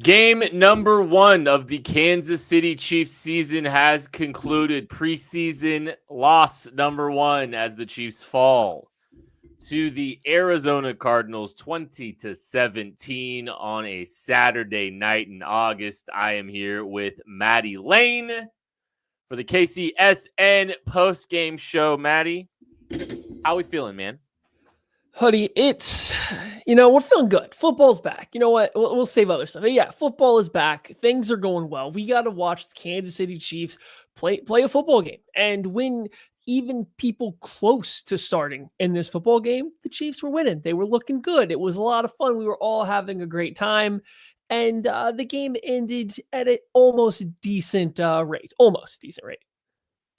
Game number 1 of the Kansas City Chiefs season has concluded. Preseason loss number 1 as the Chiefs fall to the Arizona Cardinals 20-17 on a Saturday night in August. I am here with Matt Lane for the KCSN postgame show. Matty, how we feeling, man? Huddy, it's, we're feeling good. Football's back. You know what? We'll save other stuff. But yeah, football is back. Things are going well. We got to watch the Kansas City Chiefs play a football game. And when even people close to starting in this football game, the Chiefs were winning. They were looking good. It was a lot of fun. We were all having a great time. And the game ended at an almost decent rate. Almost decent rate.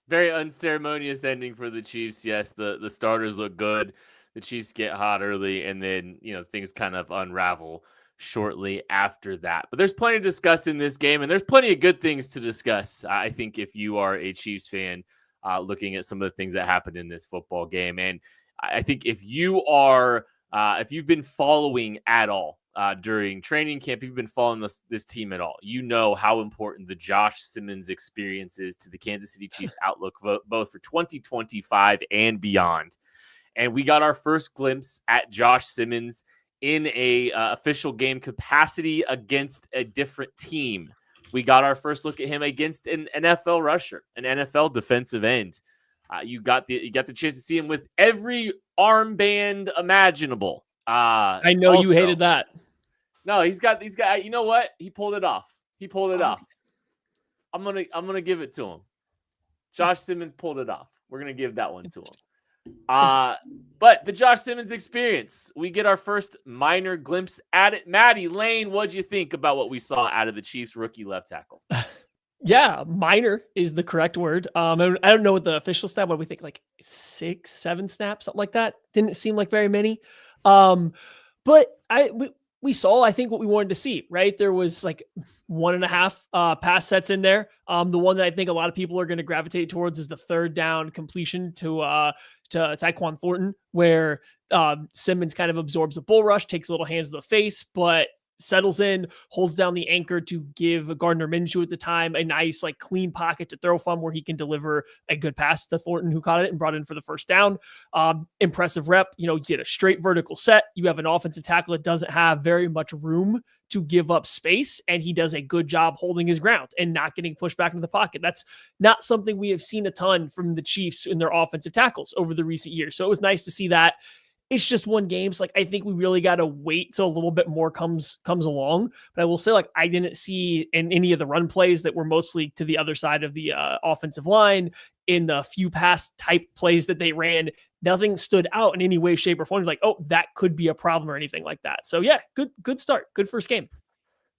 Very unceremonious ending for the Chiefs. Yes, the starters look good. The Chiefs get hot early, and then, things kind of unravel shortly after that. But there's plenty to discuss in this game, and there's plenty of good things to discuss, I think, if you are a Chiefs fan, looking at some of the things that happened in this football game. And I think if you've been following at all during training camp, if you've been following this team at all, you know how important the Josh Simmons experience is to the Kansas City Chiefs outlook, both for 2025 and beyond. And we got our first glimpse at Josh Simmons in a official game capacity against a different team. We got our first look at him against an NFL rusher, an NFL defensive end. You got the chance to see him with every armband imaginable. I know also, you hated that. No, he's got. You know what? He pulled it off. I'm gonna give it to him. Josh Simmons pulled it off. We're gonna give that one to him. But the Josh Simmons experience, we get our first minor glimpse at it. Matt Lane, what'd you think about what we saw out of the Chiefs rookie left tackle? Yeah, minor is the correct word. I don't know what the official stat, what we think, like 6, 7 snaps, something like that. Didn't seem like very many. But we saw, I think, what we wanted to see, right? There was like 1.5 pass sets in there. The one that I think a lot of people are going to gravitate towards is the third down completion to Tyquan Thornton, where Simmons kind of absorbs a bull rush, takes a little hands to the face, but settles in, holds down the anchor to give Gardner Minshew at the time a nice, clean pocket to throw from where he can deliver a good pass to Thornton, who caught it and brought it in for the first down. Impressive rep. You get a straight vertical set. You have an offensive tackle that doesn't have very much room to give up space, and he does a good job holding his ground and not getting pushed back into the pocket. That's not something we have seen a ton from the Chiefs in their offensive tackles over the recent years. So it was nice to see that. It's just one game. So I think we really got to wait till a little bit more comes along. But I will say, I didn't see in any of the run plays that were mostly to the other side of the offensive line, in the few pass type plays that they ran, nothing stood out in any way, shape, or form. Like, oh, that could be a problem or anything like that. So yeah, good start. Good first game.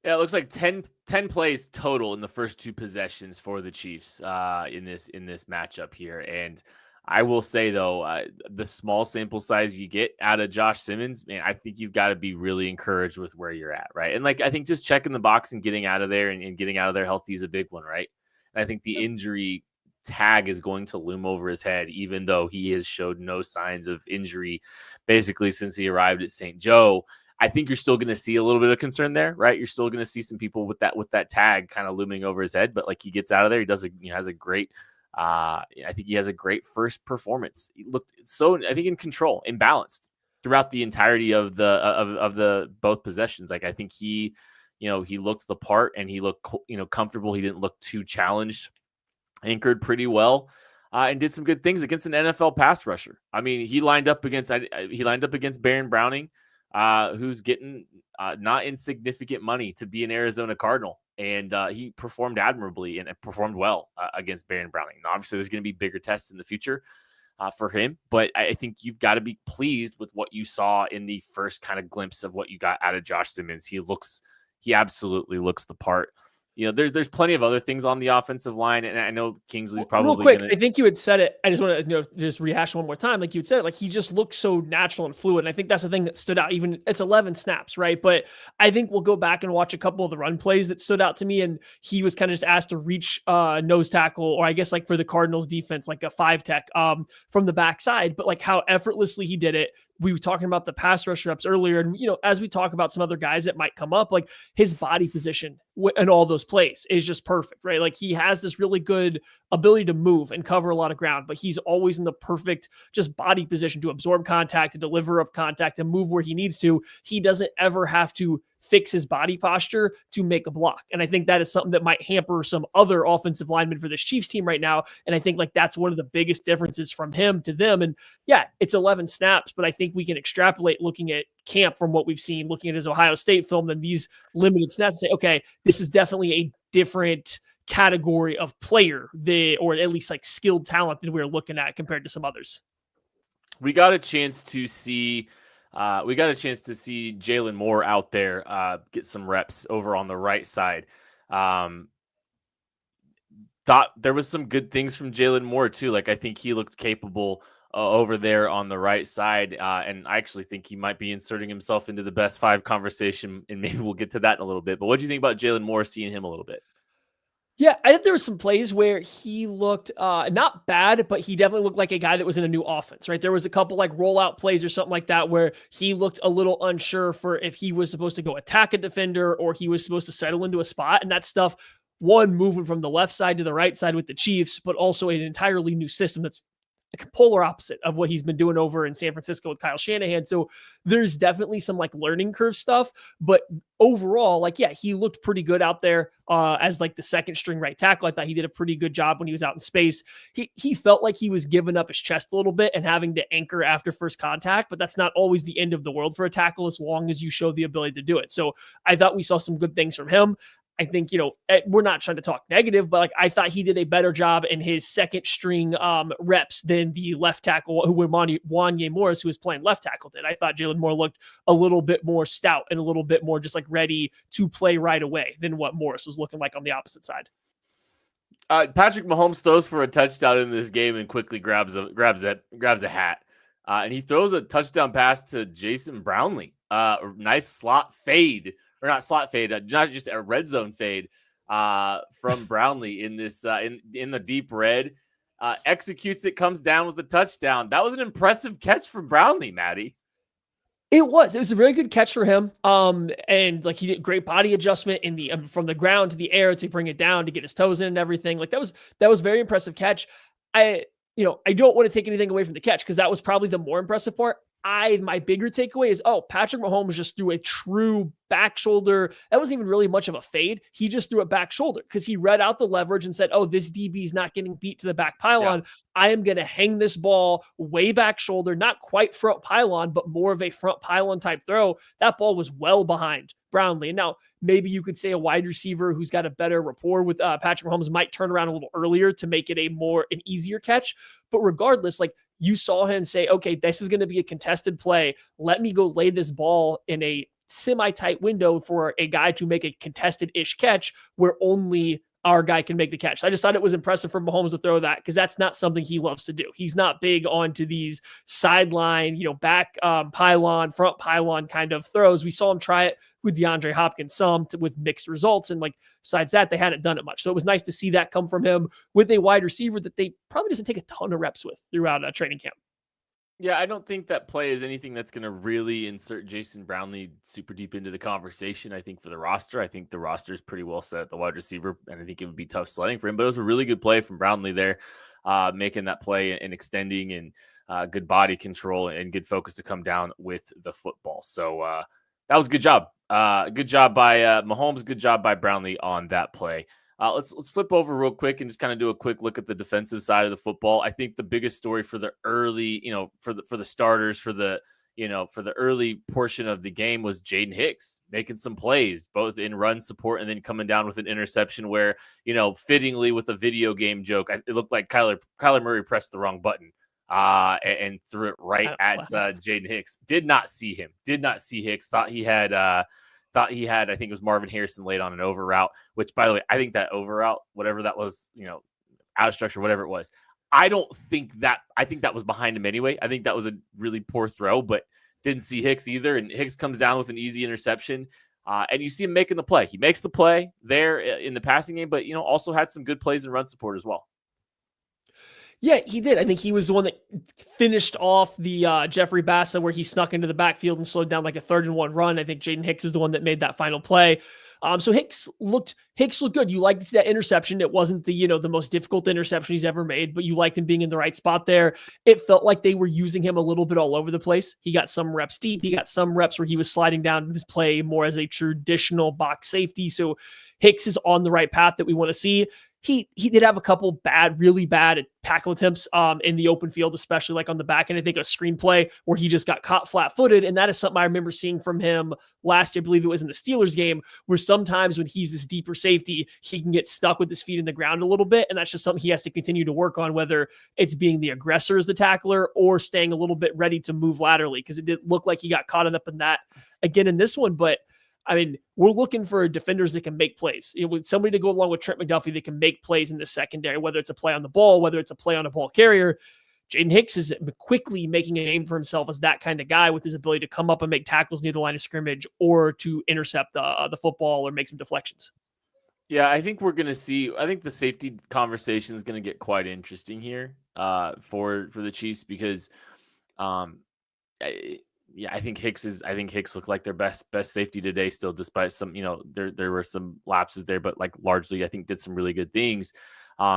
Yeah, it looks like 10 plays total in the first 2 possessions for the Chiefs in this matchup here. And I will say, though, the small sample size you get out of Josh Simmons, man, I think you've got to be really encouraged with where you're at, right? And I think just checking the box and getting out of there and getting out of there healthy is a big one, right? And I think the injury tag is going to loom over his head, even though he has showed no signs of injury basically since he arrived at St. Joe. I think you're still going to see a little bit of concern there, right? You're still going to see some people with that tag kind of looming over his head, but he gets out of there. He has a great. I think he has a great first performance. He looked so, I think, in control and balanced throughout the entirety of the both possessions. I think he looked the part and he looked, comfortable. He didn't look too challenged, anchored pretty well, and did some good things against an NFL pass rusher. I mean, he lined up against Baron Browning, who's getting not insignificant money to be an Arizona Cardinal. And he performed admirably and performed well against Baron Browning. Now, obviously, there's going to be bigger tests in the future for him, but I think you've got to be pleased with what you saw in the first kind of glimpse of what you got out of Josh Simmons. He absolutely looks the part. There's plenty of other things on the offensive line, and I know Kingsley's probably real quick. I think you had said it. I just want to just rehash one more time. Like you had said it, he just looks so natural and fluid. And I think that's the thing that stood out. Even it's 11 snaps, right? But I think we'll go back and watch a couple of the run plays that stood out to me. And he was kind of just asked to reach nose tackle, or I guess for the Cardinals defense, like a 5 tech from the backside. But how effortlessly he did it. we were talking about the pass rush reps earlier. And, as we talk about some other guys that might come up, like his body position in all those plays is just perfect, right? Like he has this really good ability to move and cover a lot of ground, but he's always in the perfect just body position to absorb contact, to deliver up contact, and move where he needs to. He doesn't ever have to fix his body posture to make a block. And I think that is something that might hamper some other offensive linemen for this Chiefs team right now. And I think like that's one of the biggest differences from him to them. And yeah, it's 11 snaps, but I think we can extrapolate looking at camp from what we've seen, looking at his Ohio State film, than these limited snaps, and say, okay, this is definitely a different category of player, or at least like skilled talent that we're looking at compared to some others. We got a chance to see Jaylon Moore out there get some reps over on the right side. Thought there was some good things from Jaylon Moore too. Like I think he looked capable over there on the right side, and I actually think he might be inserting himself into the best 5 conversation, and maybe we'll get to that in a little bit. But what do you think about Jaylon Moore, seeing him a little bit? Yeah, I think there were some plays where he looked not bad, but he definitely looked like a guy that was in a new offense, right? There was a couple like rollout plays or something like that where he looked a little unsure for if he was supposed to go attack a defender or he was supposed to settle into a spot. And that stuff, one, moving from the left side to the right side with the Chiefs, but also an entirely new system that's a polar opposite of what he's been doing over in San Francisco with Kyle Shanahan. So there's definitely some like learning curve stuff, but overall, like, yeah, he looked pretty good out there as like the second string right tackle. I thought he did a pretty good job when he was out in space. He felt like he was giving up his chest a little bit and having to anchor after first contact, but that's not always the end of the world for a tackle as long as you show the ability to do it. So I thought we saw some good things from him. I think, we're not trying to talk negative, but like I thought he did a better job in his second string reps than the left tackle who Wanye Morris, who was playing left tackle, did. I thought Jaylon Moore looked a little bit more stout and a little bit more just like ready to play right away than what Morris was looking like on the opposite side. Patrick Mahomes throws for a touchdown in this game and quickly grabs a hat. And he throws a touchdown pass to Jason Brownlee. Nice slot fade. Or not slot fade, not just a red zone fade from Brownlee in this in the deep red. Executes it, comes down with a touchdown. That was an impressive catch from Brownlee, Maddie. It was a really good catch for him. And like he did great body adjustment in the from the ground to the air to bring it down to get his toes in and everything. Like that was very impressive catch. I don't want to take anything away from the catch because that was probably the more impressive part. My bigger takeaway is, Patrick Mahomes just threw a true back shoulder. That wasn't even really much of a fade. He just threw a back shoulder because he read out the leverage and said, this DB is not getting beat to the back pylon. Yeah. I am going to hang this ball way back shoulder, not quite front pylon, but more of a front pylon type throw. That ball was well behind Brownlee. And now maybe you could say a wide receiver who's got a better rapport with Patrick Mahomes might turn around a little earlier to make it an easier catch. But regardless, like you saw him say, okay, this is going to be a contested play. Let me go lay this ball in a semi-tight window for a guy to make a contested-ish catch where only our guy can make the catch. I just thought it was impressive for Mahomes to throw that because that's not something he loves to do. He's not big onto these sideline, back pylon, front pylon kind of throws. We saw him try it with DeAndre Hopkins with mixed results. And like besides that, they hadn't done it much. So it was nice to see that come from him with a wide receiver that they probably doesn't take a ton of reps with throughout training camp. Yeah, I don't think that play is anything that's going to really insert Jason Brownlee super deep into the conversation. I think for the roster, I think the roster is pretty well set at the wide receiver, and I think it would be tough sledding for him. But it was a really good play from Brownlee there, making that play and extending and good body control and good focus to come down with the football. So that was a good job. Good job by Mahomes. Good job by Brownlee on that play. Let's flip over real quick and just kind of do a quick look at the defensive side of the football. I think the biggest story for the early, for the starters, for the early portion of the game was Jaden Hicks making some plays, both in run support and then coming down with an interception where, fittingly with a video game joke, it looked like Kyler Murray pressed the wrong button and threw it right at Jaden Hicks. Did not see Hicks. Thought he had, I think it was Marvin Harrison laid on an over route, which, by the way, I think that over route, whatever that was, out of structure, whatever it was, I think that was behind him anyway. I think that was a really poor throw, but didn't see Hicks either. And Hicks comes down with an easy interception. And you see him making the play. He makes the play there in the passing game, but, also had some good plays in run support as well. Yeah, he did. I think he was the one that finished off the Jeffrey Bassa where he snuck into the backfield and slowed down like a 3rd-and-1 run. I think Jaden Hicks is the one that made that final play. So Hicks looked good. You liked to see that interception. It wasn't the most difficult interception he's ever made, but you liked him being in the right spot there. It felt like they were using him a little bit all over the place. He got some reps deep. He got some reps where he was sliding down his play more as a traditional box safety. So Hicks is on the right path that we want to see. He did have a couple really bad tackle attempts in the open field, especially like on the back end. I think a screenplay where he just got caught flat-footed, and that is something I remember seeing from him last year. I believe it was in the Steelers game, where sometimes when he's this deeper safety, he can get stuck with his feet in the ground a little bit, and that's just something he has to continue to work on, whether it's being the aggressor as the tackler or staying a little bit ready to move laterally, because it did look like he got caught up in that again in this one. But I mean, we're looking for defenders that can make plays. With somebody to go along with Trent McDuffie that can make plays in the secondary, whether it's a play on the ball, whether it's a play on a ball carrier. Jaden Hicks is quickly making a name for himself as that kind of guy with his ability to come up and make tackles near the line of scrimmage or to intercept the football or make some deflections. Yeah, I think we're going to see. I think the safety conversation is going to get quite interesting here for the Chiefs because I think Hicks looked like their best safety today still, despite some, there were some lapses there, but like largely I think did some really good things.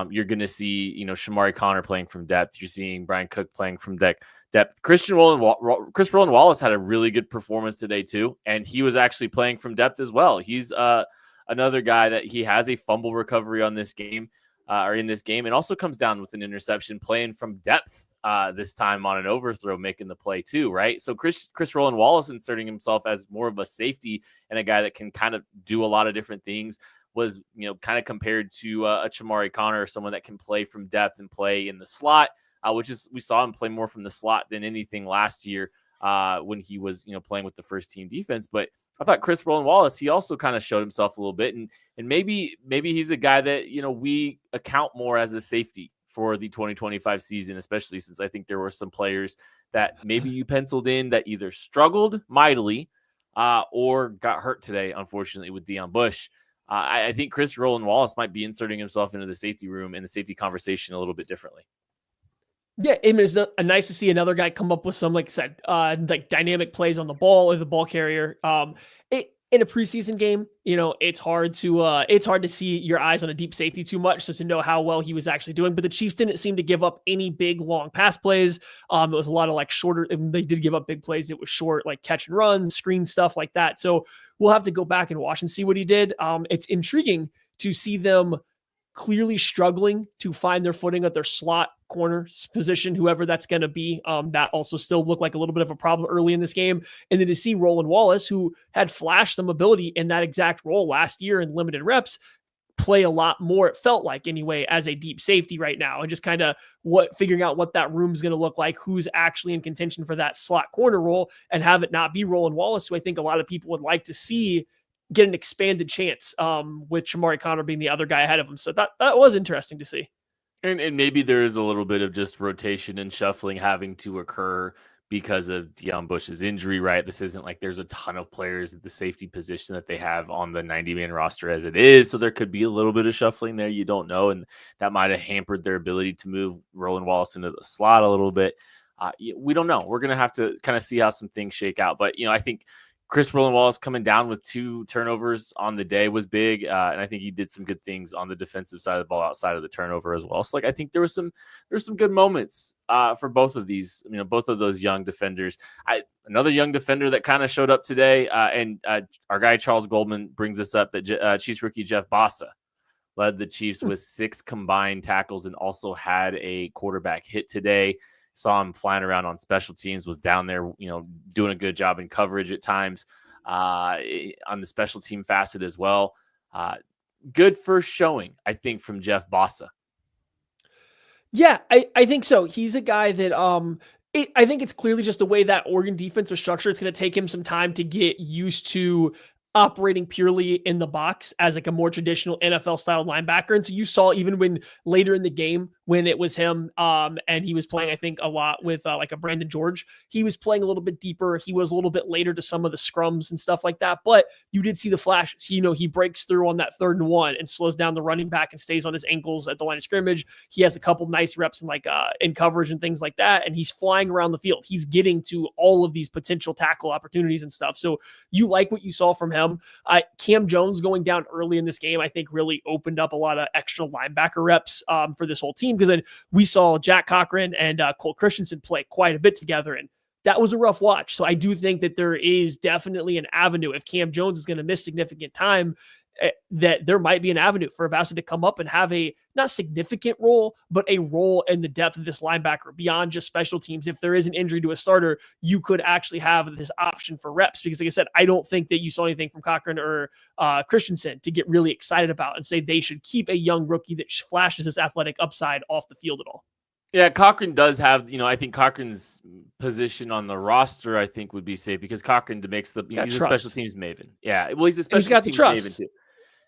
You're going to see, Shamari Connor playing from depth. You're seeing Brian Cook playing from depth. Chris Roland Wallace had a really good performance today too. And he was actually playing from depth as well. He's another guy that he has a fumble recovery on this game or in this game. It also comes down with an interception playing from depth. This time on an overthrow, making the play too, right? So Chris Roland Wallace inserting himself as more of a safety and a guy that can kind of do a lot of different things was, kind of compared to a Shamari Connor, someone that can play from depth and play in the slot, which is we saw him play more from the slot than anything last year when he was, playing with the first team defense. But I thought Chris Roland Wallace, he also kind of showed himself a little bit, and maybe he's a guy that we account more as a safety for the 2025 season, especially since I think there were some players that maybe you penciled in that either struggled mightily or got hurt today, unfortunately, with Deion Bush. I think Chris Roland Wallace might be inserting himself into the safety room and the safety conversation a little bit differently. Yeah, it's nice to see another guy come up with some, like I said, like dynamic plays on the ball or the ball carrier. In a preseason game, it's hard to see your eyes on a deep safety too much, so to know how well he was actually doing. But the Chiefs didn't seem to give up any big long pass plays. It was a lot of like shorter. They did give up big plays. It was short, like catch and run, screen stuff like that. So we'll have to go back and watch and see what he did. It's intriguing to see them clearly struggling to find their footing at their slot corner position, whoever that's going to be. That also still looked like a little bit of a problem early in this game. And then to see Roland Wallace, who had flashed some ability in that exact role last year in limited reps, play a lot more, it felt like anyway, as a deep safety right now, and just kind of figuring out what that room's going to look like, who's actually in contention for that slot corner role, and have it not be Roland Wallace, who I think a lot of people would like to see get an expanded chance with Shamari Connor being the other guy ahead of him. So that was interesting to see. And maybe there is a little bit of just rotation and shuffling having to occur because of Deion Bush's injury, right? This isn't like there's a ton of players at the safety position that they have on the 90-man roster as it is. So there could be a little bit of shuffling there. You don't know. And that might have hampered their ability to move Roland Wallace into the slot a little bit. We don't know. We're going to have to kind of see how some things shake out. But, I think Chris Roland Wallace coming down with 2 turnovers on the day was big. And I think he did some good things on the defensive side of the ball outside of the turnover as well. So I think there was some good moments for both of these, both of those young defenders. Another young defender that kind of showed up today. And our guy, Charles Goldman, brings us up that Chiefs rookie Jeff Bassa led the Chiefs with 6 combined tackles and also had a quarterback hit today. Saw him flying around on special teams, was down there, doing a good job in coverage at times on the special team facet as well. Good first showing, I think, from Jeff Bassa. Yeah, I think so. He's a guy that I think it's clearly just the way that Oregon defense was structured. It's going to take him some time to get used to operating purely in the box as like a more traditional NFL style linebacker. And so you saw even when later in the game when it was him. And he was playing, I think, a lot with like a Brandon George. He was playing a little bit deeper. He was a little bit later to some of the scrums and stuff like that. But you did see the flashes. He breaks through on that 3rd and 1 and slows down the running back and stays on his ankles at the line of scrimmage. He has a couple nice reps in coverage and things like that. And he's flying around the field. He's getting to all of these potential tackle opportunities and stuff. So you like what you saw from him. Cam Jones going down early in this game, I think really opened up a lot of extra linebacker reps for this whole team, because then we saw Jack Cochrane and Cole Christensen play quite a bit together, and that was a rough watch. So I do think that there is definitely an avenue, if Cam Jones is going to miss significant time, that there might be an avenue for Bassa to come up and have a not significant role, but a role in the depth of this linebacker beyond just special teams. If there is an injury to a starter, you could actually have this option for reps, because like I said, I don't think that you saw anything from Cochrane or Christensen to get really excited about and say they should keep a young rookie that flashes his athletic upside off the field at all. Yeah, Cochrane does have, I think Cochrane's position on the roster, I think, would be safe, because Cochrane makes he's a special teams maven. Yeah, well, he's a special teams maven too.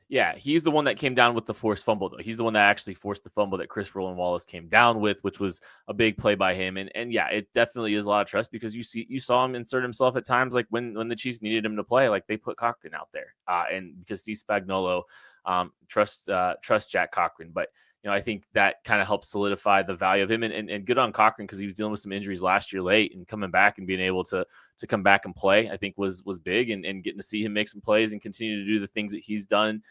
Yeah, he's the one that came down with the forced fumble, though. He's the one that actually forced the fumble that Roland Wallace came down with, which was a big play by him. And yeah, it definitely is a lot of trust, because you saw him insert himself at times, like when the Chiefs needed him to play, like they put Cochrane out there. And because Steve Spagnuolo trusts Jack Cochrane. But I think that kind of helps solidify the value of him, and good on Cochrane, because he was dealing with some injuries last year late, and coming back and being able to come back and play, I think was big, and getting to see him make some plays and continue to do the things that he's done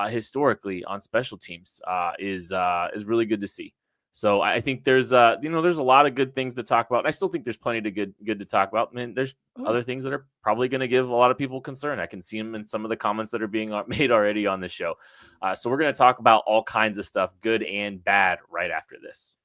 historically on special teams is really good to see. So I think there's a lot of good things to talk about. And I still think there's plenty to good to talk about. I mean, there's other things that are probably going to give a lot of people concern. I can see them in some of the comments that are being made already on the show. So we're going to talk about all kinds of stuff, good and bad, right after this.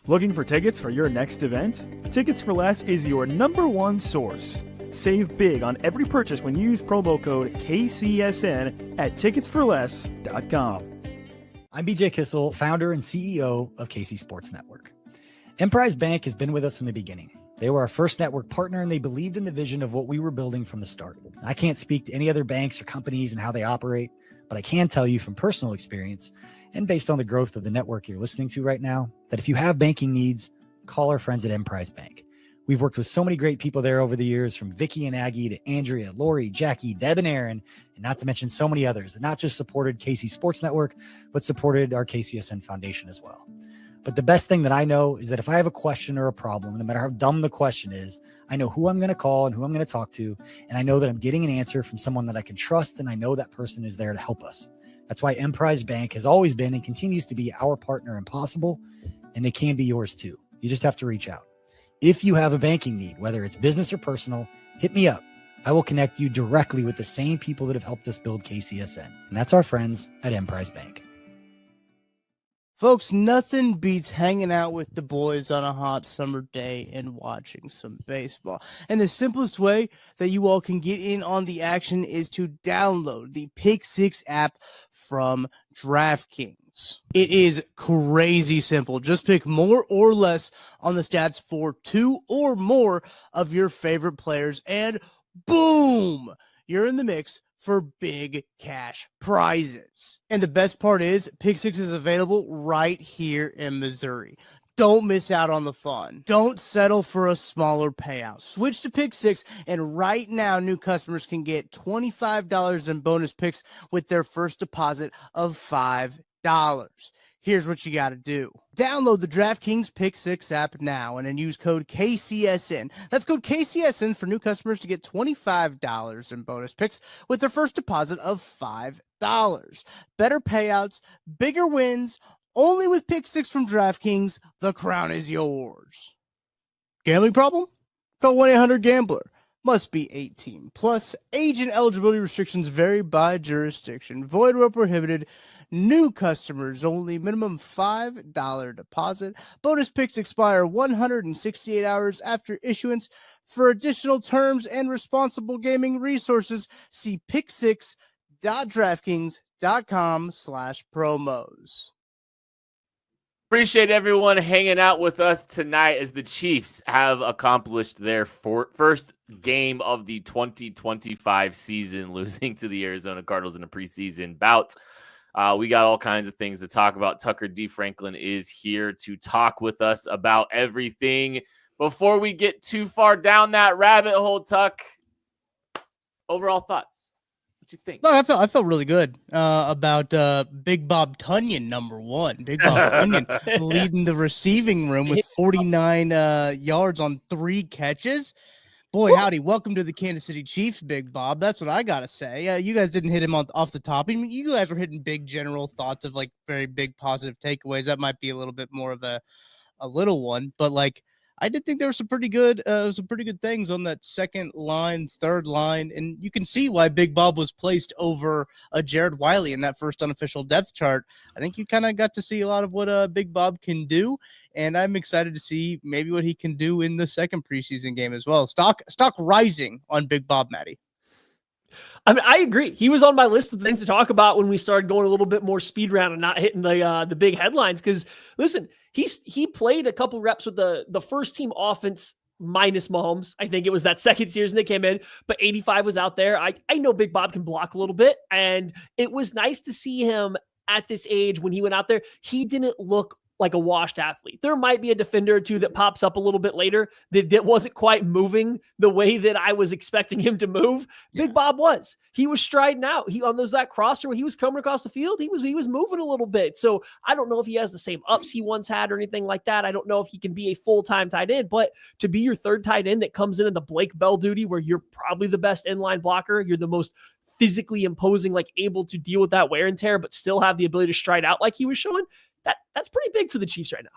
Looking for tickets for your next event? Tickets for Less is your #1 source. Save big on every purchase when you use promo code KCSN at ticketsforless.com. I'm BJ Kissel, founder and CEO of KC Sports Network. Emprise Bank has been with us from the beginning. They were our first network partner, and they believed in the vision of what we were building from the start. I can't speak to any other banks or companies and how they operate, but I can tell you from personal experience and based on the growth of the network you're listening to right now, that if you have banking needs, call our friends at Emprise Bank. We've worked with so many great people there over the years, from Vicky and Aggie to Andrea, Lori, Jackie, Deb, and Aaron, and not to mention so many others that not just supported KC Sports Network, but supported our KCSN Foundation as well. But the best thing that I know is that if I have a question or a problem, no matter how dumb the question is, I know who I'm going to call and who I'm going to talk to, and I know that I'm getting an answer from someone that I can trust, and I know that person is there to help us. That's why Emprise Bank has always been and continues to be our partner in Possible, and they can be yours too. You just have to reach out. If you have a banking need, whether it's business or personal, hit me up. I will connect you directly with the same people that have helped us build KCSN. And that's our friends at Emprise Bank. Folks, nothing beats hanging out with the boys on a hot summer day and watching some baseball. And the simplest way that you all can get in on the action is to download the Pick 6 app from DraftKings. It is crazy simple. Just pick more or less on the stats for 2 or more of your favorite players, and boom, you're in the mix for big cash prizes. And the best part is, Pick 6 is available right here in Missouri. Don't miss out on the fun. Don't settle for a smaller payout. Switch to Pick 6, and right now, new customers can get $25 in bonus picks with their first deposit of $5. Here's what you got to do. Download the DraftKings Pick 6 app now and then use code KCSN. That's code KCSN for new customers to get $25 in bonus picks with their first deposit of $5. Better payouts, bigger wins, only with Pick 6 from DraftKings. The crown is yours. Gambling problem? Call 1-800-GAMBLER. Must be 18 plus. Age and eligibility restrictions vary by jurisdiction. Void where prohibited. New customers only. Minimum $5 deposit. Bonus picks expire 168 hours after issuance. For additional terms and responsible gaming resources, see pick6.draftkings.com/promos. Appreciate everyone hanging out with us tonight as the Chiefs have accomplished their first game of the 2025 season, losing to the Arizona Cardinals in a preseason bout. We got all kinds of things to talk about. Tucker D. Franklin is here to talk with us about everything. Before we get too far down that rabbit hole, Tuck, overall thoughts. What you think? No, I felt really good about Big Bob Tonyan, number one. Big Bob Tonyan leading the receiving room with 49 yards on 3 catches. Boy, howdy. Welcome to the Kansas City Chiefs, Big Bob. That's what I got to say. You guys didn't hit him off the top. I mean, you guys were hitting big general thoughts of like very big positive takeaways. That might be a little bit more of a little one, but like I did think there were some pretty good things on that second line, third line, and you can see why Big Bob was placed over Jared Wiley in that first unofficial depth chart. I think you kind of got to see a lot of what Big Bob can do, and I'm excited to see maybe what he can do in the second preseason game as well. Stock rising on Big Bob, Matty. I mean, I agree. He was on my list of things to talk about when we started going a little bit more speed round and not hitting the big headlines. Because listen, he played a couple reps with the first team offense minus Mahomes. I think it was that second season they came in, but 85 was out there. I know Big Bob can block a little bit, and it was nice to see him at this age when he went out there. He didn't look like a washed athlete. There might be a defender or two that pops up a little bit later that wasn't quite moving the way that I was expecting him to move. Yeah. Big Bob was. He was striding out. He on that crosser when he was coming across the field, he was moving a little bit. So I don't know if he has the same ups he once had or anything like that. I don't know if he can be a full-time tight end, but to be your third tight end that comes in the Blake Bell duty where you're probably the best inline blocker, you're the most physically imposing, like able to deal with that wear and tear, but still have the ability to stride out like he was showing. That's pretty big for the Chiefs right now.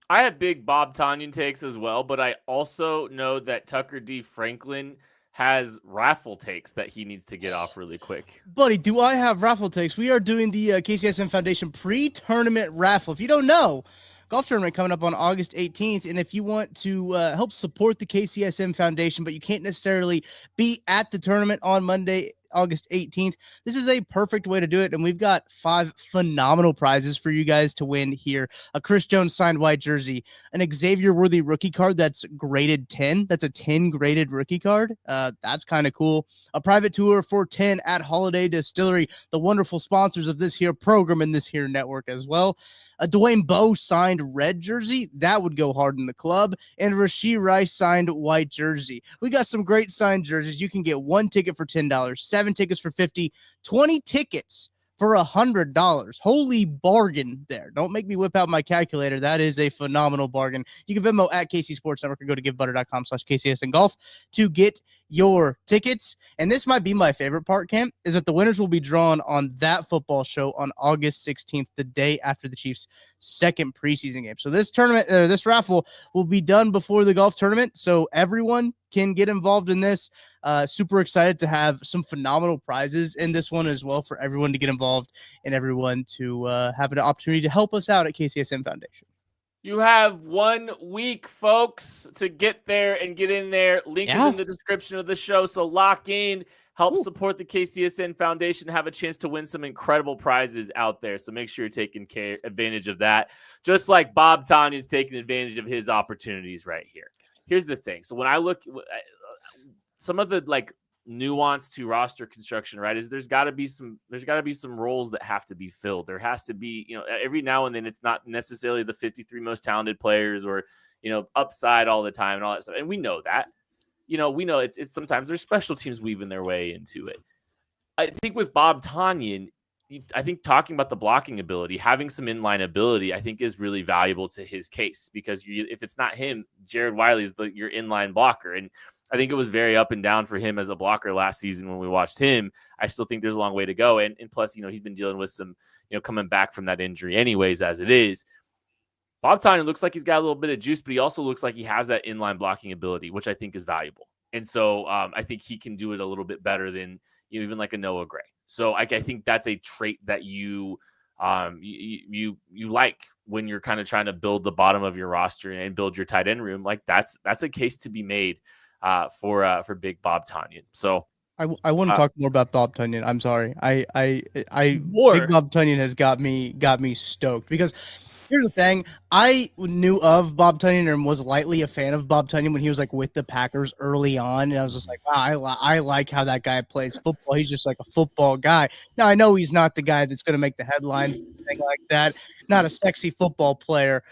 I have big Bob Tonyan takes as well, but I also know that Tucker D. Franklin has raffle takes that he needs to get off really quick. Buddy, do I have raffle takes? We are doing the KCSN Foundation pre-tournament raffle. If you don't know, golf tournament coming up on August 18th, and if you want to help support the KCSN Foundation, but you can't necessarily be at the tournament on Monday, August 18th, this is a perfect way to do it, and we've got 5 phenomenal prizes for you guys to win here. A Chris Jones signed white jersey, an Xavier Worthy rookie card that's graded 10. That's a 10 graded rookie card. That's kind of cool. A private tour for 10 at Holladay Distillery, the wonderful sponsors of this here program and this here network as well. A Dwayne Bowe signed red jersey. That would go hard in the club. And Rashee Rice signed white jersey. We got some great signed jerseys. You can get 1 ticket for $10, 7 tickets for $50, 20 tickets for $100. Holy bargain there. Don't make me whip out my calculator. That is a phenomenal bargain. You can Venmo at KC Sports Network or go to givebutter.com/KCSN Golf to get your tickets. And this might be my favorite part, Cam, is that the winners will be drawn on that football show on August 16th, the day after the Chiefs' second preseason game. So this tournament, this raffle will be done before the golf tournament, so everyone can get involved in this. Super excited to have some phenomenal prizes in this one as well for everyone to get involved and everyone to have an opportunity to help us out at KCSN Foundation. You have 1 week, folks, to get there and get in there. Link is in the description of the show, so lock in. Help support the KCSN Foundation, have a chance to win some incredible prizes out there. So make sure you're taking advantage of that, just like Bob Tonyan is taking advantage of his opportunities right here. Here's the thing. So when I look, some of the like nuance to roster construction, right, is there's got to be some roles that have to be filled. There has to be, every now and then it's not necessarily the 53 most talented players or, upside all the time and all that stuff. And we know that. We know it's sometimes there's special teams weaving their way into it. I think with Bob Tonyan, I think talking about the blocking ability, having some inline ability, I think is really valuable to his case because if it's not him, Jared Wiley is your inline blocker. And I think it was very up and down for him as a blocker last season when we watched him. I still think there's a long way to go. And plus, he's been dealing with some, coming back from that injury anyways, as it is. Bob Tonyan looks like he's got a little bit of juice, but he also looks like he has that inline blocking ability, which I think is valuable. And so I think he can do it a little bit better than even like a Noah Gray. So I think that's a trait that you like when you're kind of trying to build the bottom of your roster and build your tight end room. Like that's a case to be made for big Bob Tonyan. So I want to talk more about Bob Tonyan. I'm sorry. Big Bob Tonyan has got me stoked because Here's the thing. I knew of Bob Tonyan and was lightly a fan of Bob Tonyan when he was like with the Packers early on. And I was just like, wow, I like how that guy plays football. He's just like a football guy. Now, I know he's not the guy that's going to make the headlines, anything like that. Not a sexy football player.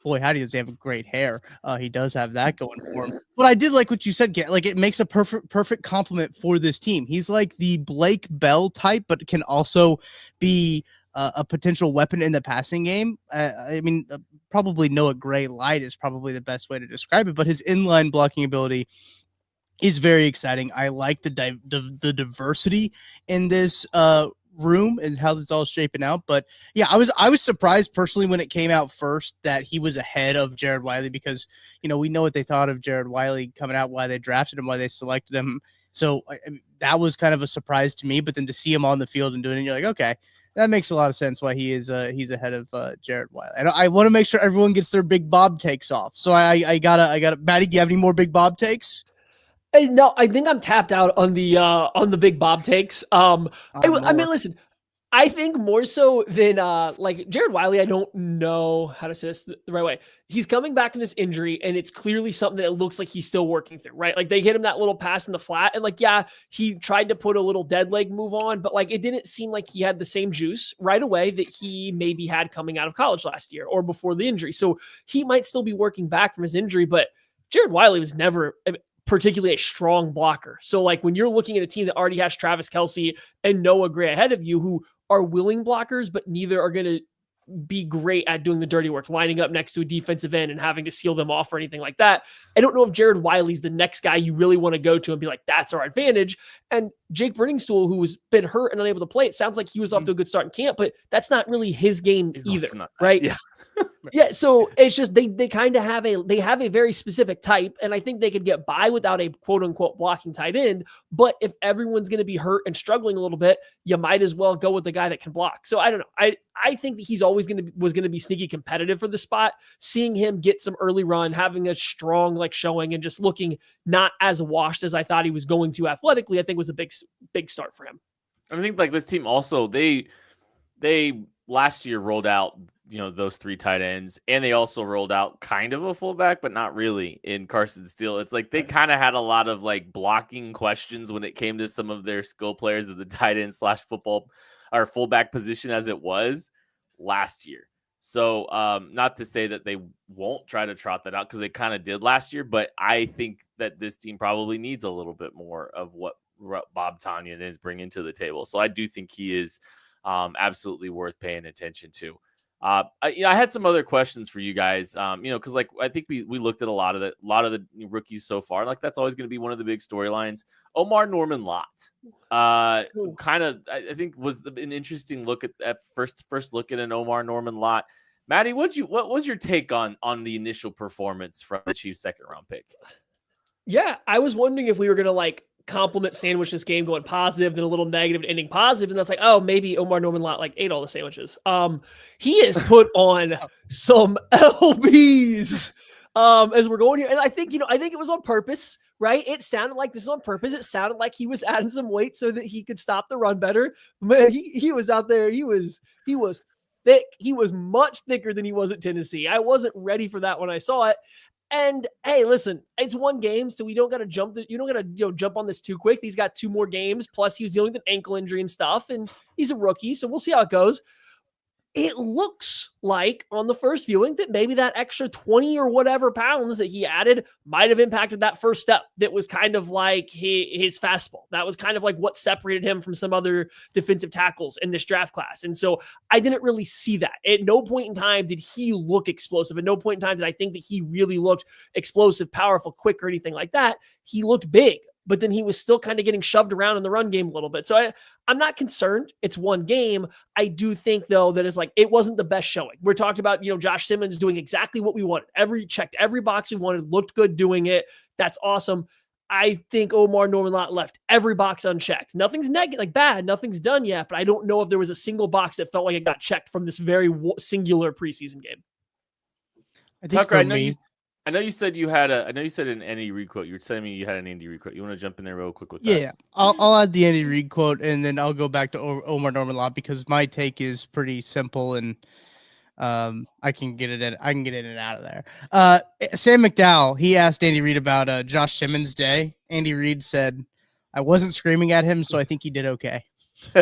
Boy, how does he have great hair? He does have that going for him. But I did like what you said, Like, it makes a perfect compliment for this team. He's like the Blake Bell type, but can also be a potential weapon in the passing game. I mean, probably Noah Gray light is probably the best way to describe it, but his inline blocking ability is very exciting. I like the diversity in this room and how it's all shaping out. But yeah, I was surprised personally when it came out first that he was ahead of Jared Wiley, because we know what they thought of Jared Wiley coming out, why they drafted him, why they selected him. So that was kind of a surprise to me. But then to see him on the field and doing it, you're like, okay, that makes a lot of sense why he's ahead of Jared Wiley. And I want to make sure everyone gets their Big Bob takes off. So I gotta Maddie, do you have any more Big Bob takes? No, I think I'm tapped out on the Big Bob takes. I mean, listen, I think more so than like Jared Wiley, I don't know how to say this the right way. He's coming back from this injury, and it's clearly something that it looks like he's still working through, right? Like they hit him that little pass in the flat, and like, yeah, he tried to put a little dead leg move on, but like it didn't seem like he had the same juice right away that he maybe had coming out of college last year or before the injury. So he might still be working back from his injury, but Jared Wiley was never particularly a strong blocker. So like when you're looking at a team that already has Travis Kelce and Noah Gray ahead of you, who are willing blockers, but neither are going to be great at doing the dirty work, lining up next to a defensive end and having to seal them off or anything like that. I don't know if Jared Wiley's the next guy you really want to go to and be like, that's our advantage. And Jake Brenningstool, who's been hurt and unable to play, it sounds like he was off to a good start in camp, but that's not really his game either, right? Yeah. Yeah, so it's just they kind of have a very specific type, and I think they could get by without a quote unquote blocking tight end. But if everyone's going to be hurt and struggling a little bit, you might as well go with the guy that can block. So I don't know. I think that he's always was going to be sneaky competitive for the spot. Seeing him get some early run, having a strong like showing, and just looking not as washed as I thought he was going to athletically, I think was a big start for him. I think like this team also they last year rolled out those three tight ends, and they also rolled out kind of a fullback, but not really, in Carson Steele. It's like they kind of had a lot of like blocking questions when it came to some of their skill players at the tight end / football or fullback position as it was last year. So not to say that they won't try to trot that out, because they kind of did last year, but I think that this team probably needs a little bit more of what Bob Tonyan is bringing to the table. So I do think he is absolutely worth paying attention to. I had some other questions for you guys, because like I think we looked at a lot of the rookies so far. Like that's always going to be one of the big storylines. Omarr Norman-Lott, kind of I think was an interesting look at first look at an Omarr Norman-Lott. Maddie, what was your take on the initial performance from the Chiefs' second round pick? Yeah, I was wondering if we were going to like compliment sandwich this game, going positive, then a little negative, ending positive. And that's like, oh, maybe Omarr Norman-Lott like ate all the sandwiches. He has put on some LBs as we're going here. And I think it was on purpose, right? It sounded like this was on purpose. It sounded like he was adding some weight so that he could stop the run better. Man, he was out there. He was thick. He was much thicker than he was at Tennessee. I wasn't ready for that when I saw it. And hey, listen, it's one game, so we don't got to jump. You don't got to jump on this too quick. He's got 2 more games. Plus, he was dealing with an ankle injury and stuff, and he's a rookie, so we'll see how it goes. It looks like on the first viewing that maybe that extra 20 or whatever pounds that he added might have impacted that first step. That was kind of like his fastball. That was kind of like what separated him from some other defensive tackles in this draft class. And so I didn't really see that. At no point in time did he look explosive. At no point in time did I think that he really looked explosive, powerful, quick, or anything like that. He looked big, but then he was still kind of getting shoved around in the run game a little bit. So I'm not concerned. It's one game. I do think, though, that it's like it wasn't the best showing. We're talking about, Josh Simmons doing exactly what we wanted. Checked every box we wanted, looked good doing it. That's awesome. I think Omarr Norman-Lott left every box unchecked. Nothing's bad. Nothing's done yet, but I don't know if there was a single box that felt like it got checked from this very singular preseason game. I think Tucker, I know you said an Andy Reid quote. You were telling me you had an Andy Reid quote. You want to jump in there real quick with that? Yeah, I'll add the Andy Reid quote, and then I'll go back to Omarr Norman-Lott, because my take is pretty simple and I can get it in. I can get in and out of there. Sam McDowell, he asked Andy Reid about Josh Simmons' day. Andy Reid said, "I wasn't screaming at him, so I think he did okay." It's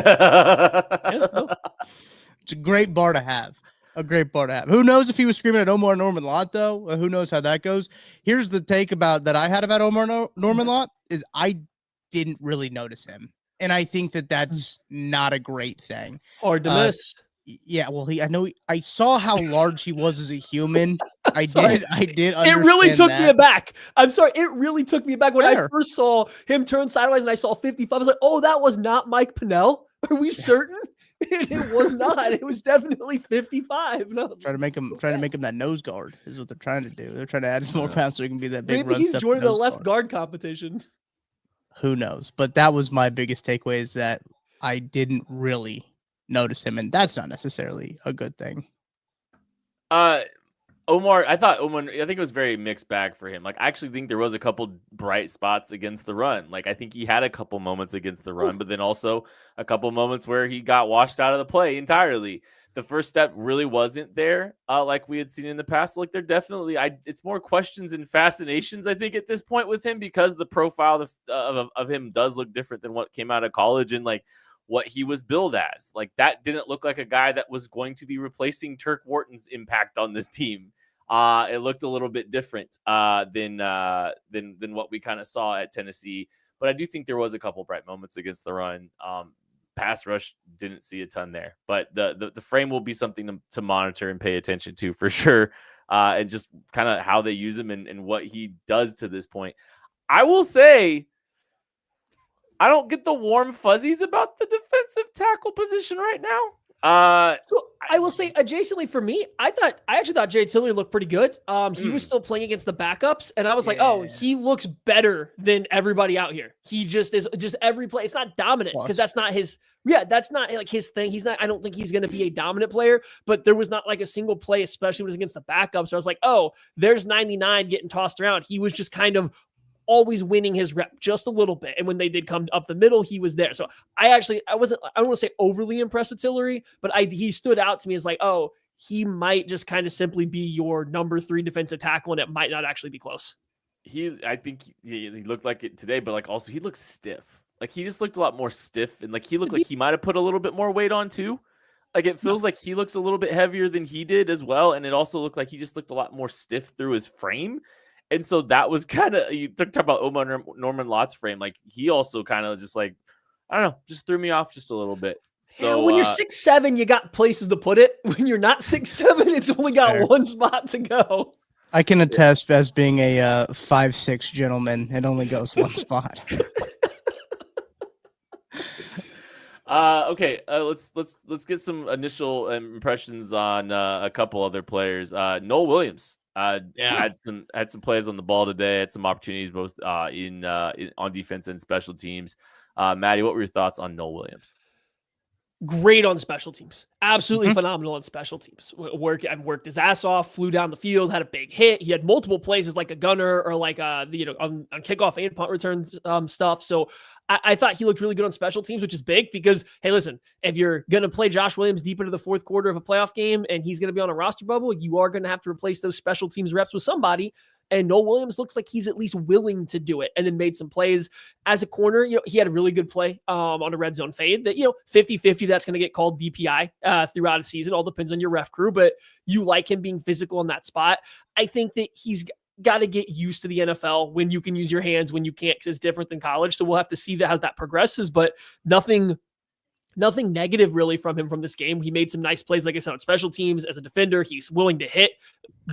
a great bar to have. A great bar to have. Who knows if he was screaming at Omarr Norman-Lott, though? Who knows how that goes? Here's the take that I had about Omarr Norman-Lott is I didn't really notice him. And I think that's not a great thing. Hard to miss. Yeah, well, I saw how large he was as a human. I did understand it really took that. me aback. I'm sorry. It really took me aback when I first saw him turn sideways and I saw 55. I was like, oh, that was not Mike Pennell. Are we certain? And it was not. It was definitely 55. No. Trying to make him that nose guard is what they're trying to do. They're trying to add some more pounds so he can be that big Maybe run he's stuff. joining the left guard competition. Who knows? But that was my biggest takeaway is that I didn't really notice him, and that's not necessarily a good thing. Omarr, I think it was very mixed bag for him. Like, I actually think there was a couple bright spots against the run. Like, I think he had a couple moments against the run, but then also a couple moments where he got washed out of the play entirely. The first step really wasn't there, like we had seen in the past. Like, they're definitely, it's more questions and fascinations, I think, at this point with him, because the profile of him does look different than what came out of college and like what he was billed as. Like, that didn't look like a guy that was going to be replacing Turk Wharton's impact on this team. It looked a little bit different than what we kind of saw at Tennessee. But I do think there was a couple bright moments against the run. Pass rush, didn't see a ton there. But the frame will be something to monitor and pay attention to for sure. And just kind of how they use him and what he does to this point. I will say, I don't get the warm fuzzies about the defensive tackle position right now. So I will say, adjacently for me, I actually thought Distillery looked pretty good. He was still playing against the backups, and I was like, oh, he looks better than everybody out here. He just is every play. It's not dominant because that's not his. Yeah, that's not like his thing. He's not. I don't think he's going to be a dominant player. But there was not like a single play, especially when it was against the backups. So I was like, oh, there's 99 getting tossed around. He was just kind of always winning his rep just a little bit. And when they did come up the middle, he was there. So I don't want to say overly impressed with Tillery, but he stood out to me as like, oh, he might just kind of simply be your number 3 defensive tackle, and it might not actually be close. I think he looked like it today, but like also he looked stiff. Like he just looked a lot more stiff, and like he looked like he might have put a little bit more weight on too. Like it feels like he looks a little bit heavier than he did as well. And it also looked like he just looked a lot more stiff through his frame. And so that was kind of, you talk about Omarr Norman-Lott's frame. Like he also kind of just like, I don't know, just threw me off just a little bit. So when you're 6'7", you got places to put it. When you're not 6'7", it's only got one spot to go. I can attest as being a 5'6" gentleman. It only goes one spot. Okay. Let's get some initial impressions on a couple other players. Nohl Williams. Had some plays on the ball today. Had some opportunities both on defense and special teams. Maddie, what were your thoughts on Nohl Williams? Great on special teams. Absolutely phenomenal on special teams. Worked his ass off, flew down the field, had a big hit. He had multiple plays as like a gunner or like on kickoff and punt return stuff. So I thought he looked really good on special teams, which is big because, hey, listen, if you're going to play Josh Williams deep into the fourth quarter of a playoff game and he's going to be on a roster bubble, you are going to have to replace those special teams reps with somebody. And Nohl Williams looks like he's at least willing to do it, and then made some plays as a corner. He had a really good play on a red zone fade that, 50-50, that's going to get called DPI throughout a season. All depends on your ref crew, but you like him being physical in that spot. I think that he's got to get used to the NFL when you can use your hands, when you can't, because it's different than college. So we'll have to see how that progresses, but nothing negative really from him from this game. He made some nice plays, like I said, on special teams as a defender. He's willing to hit,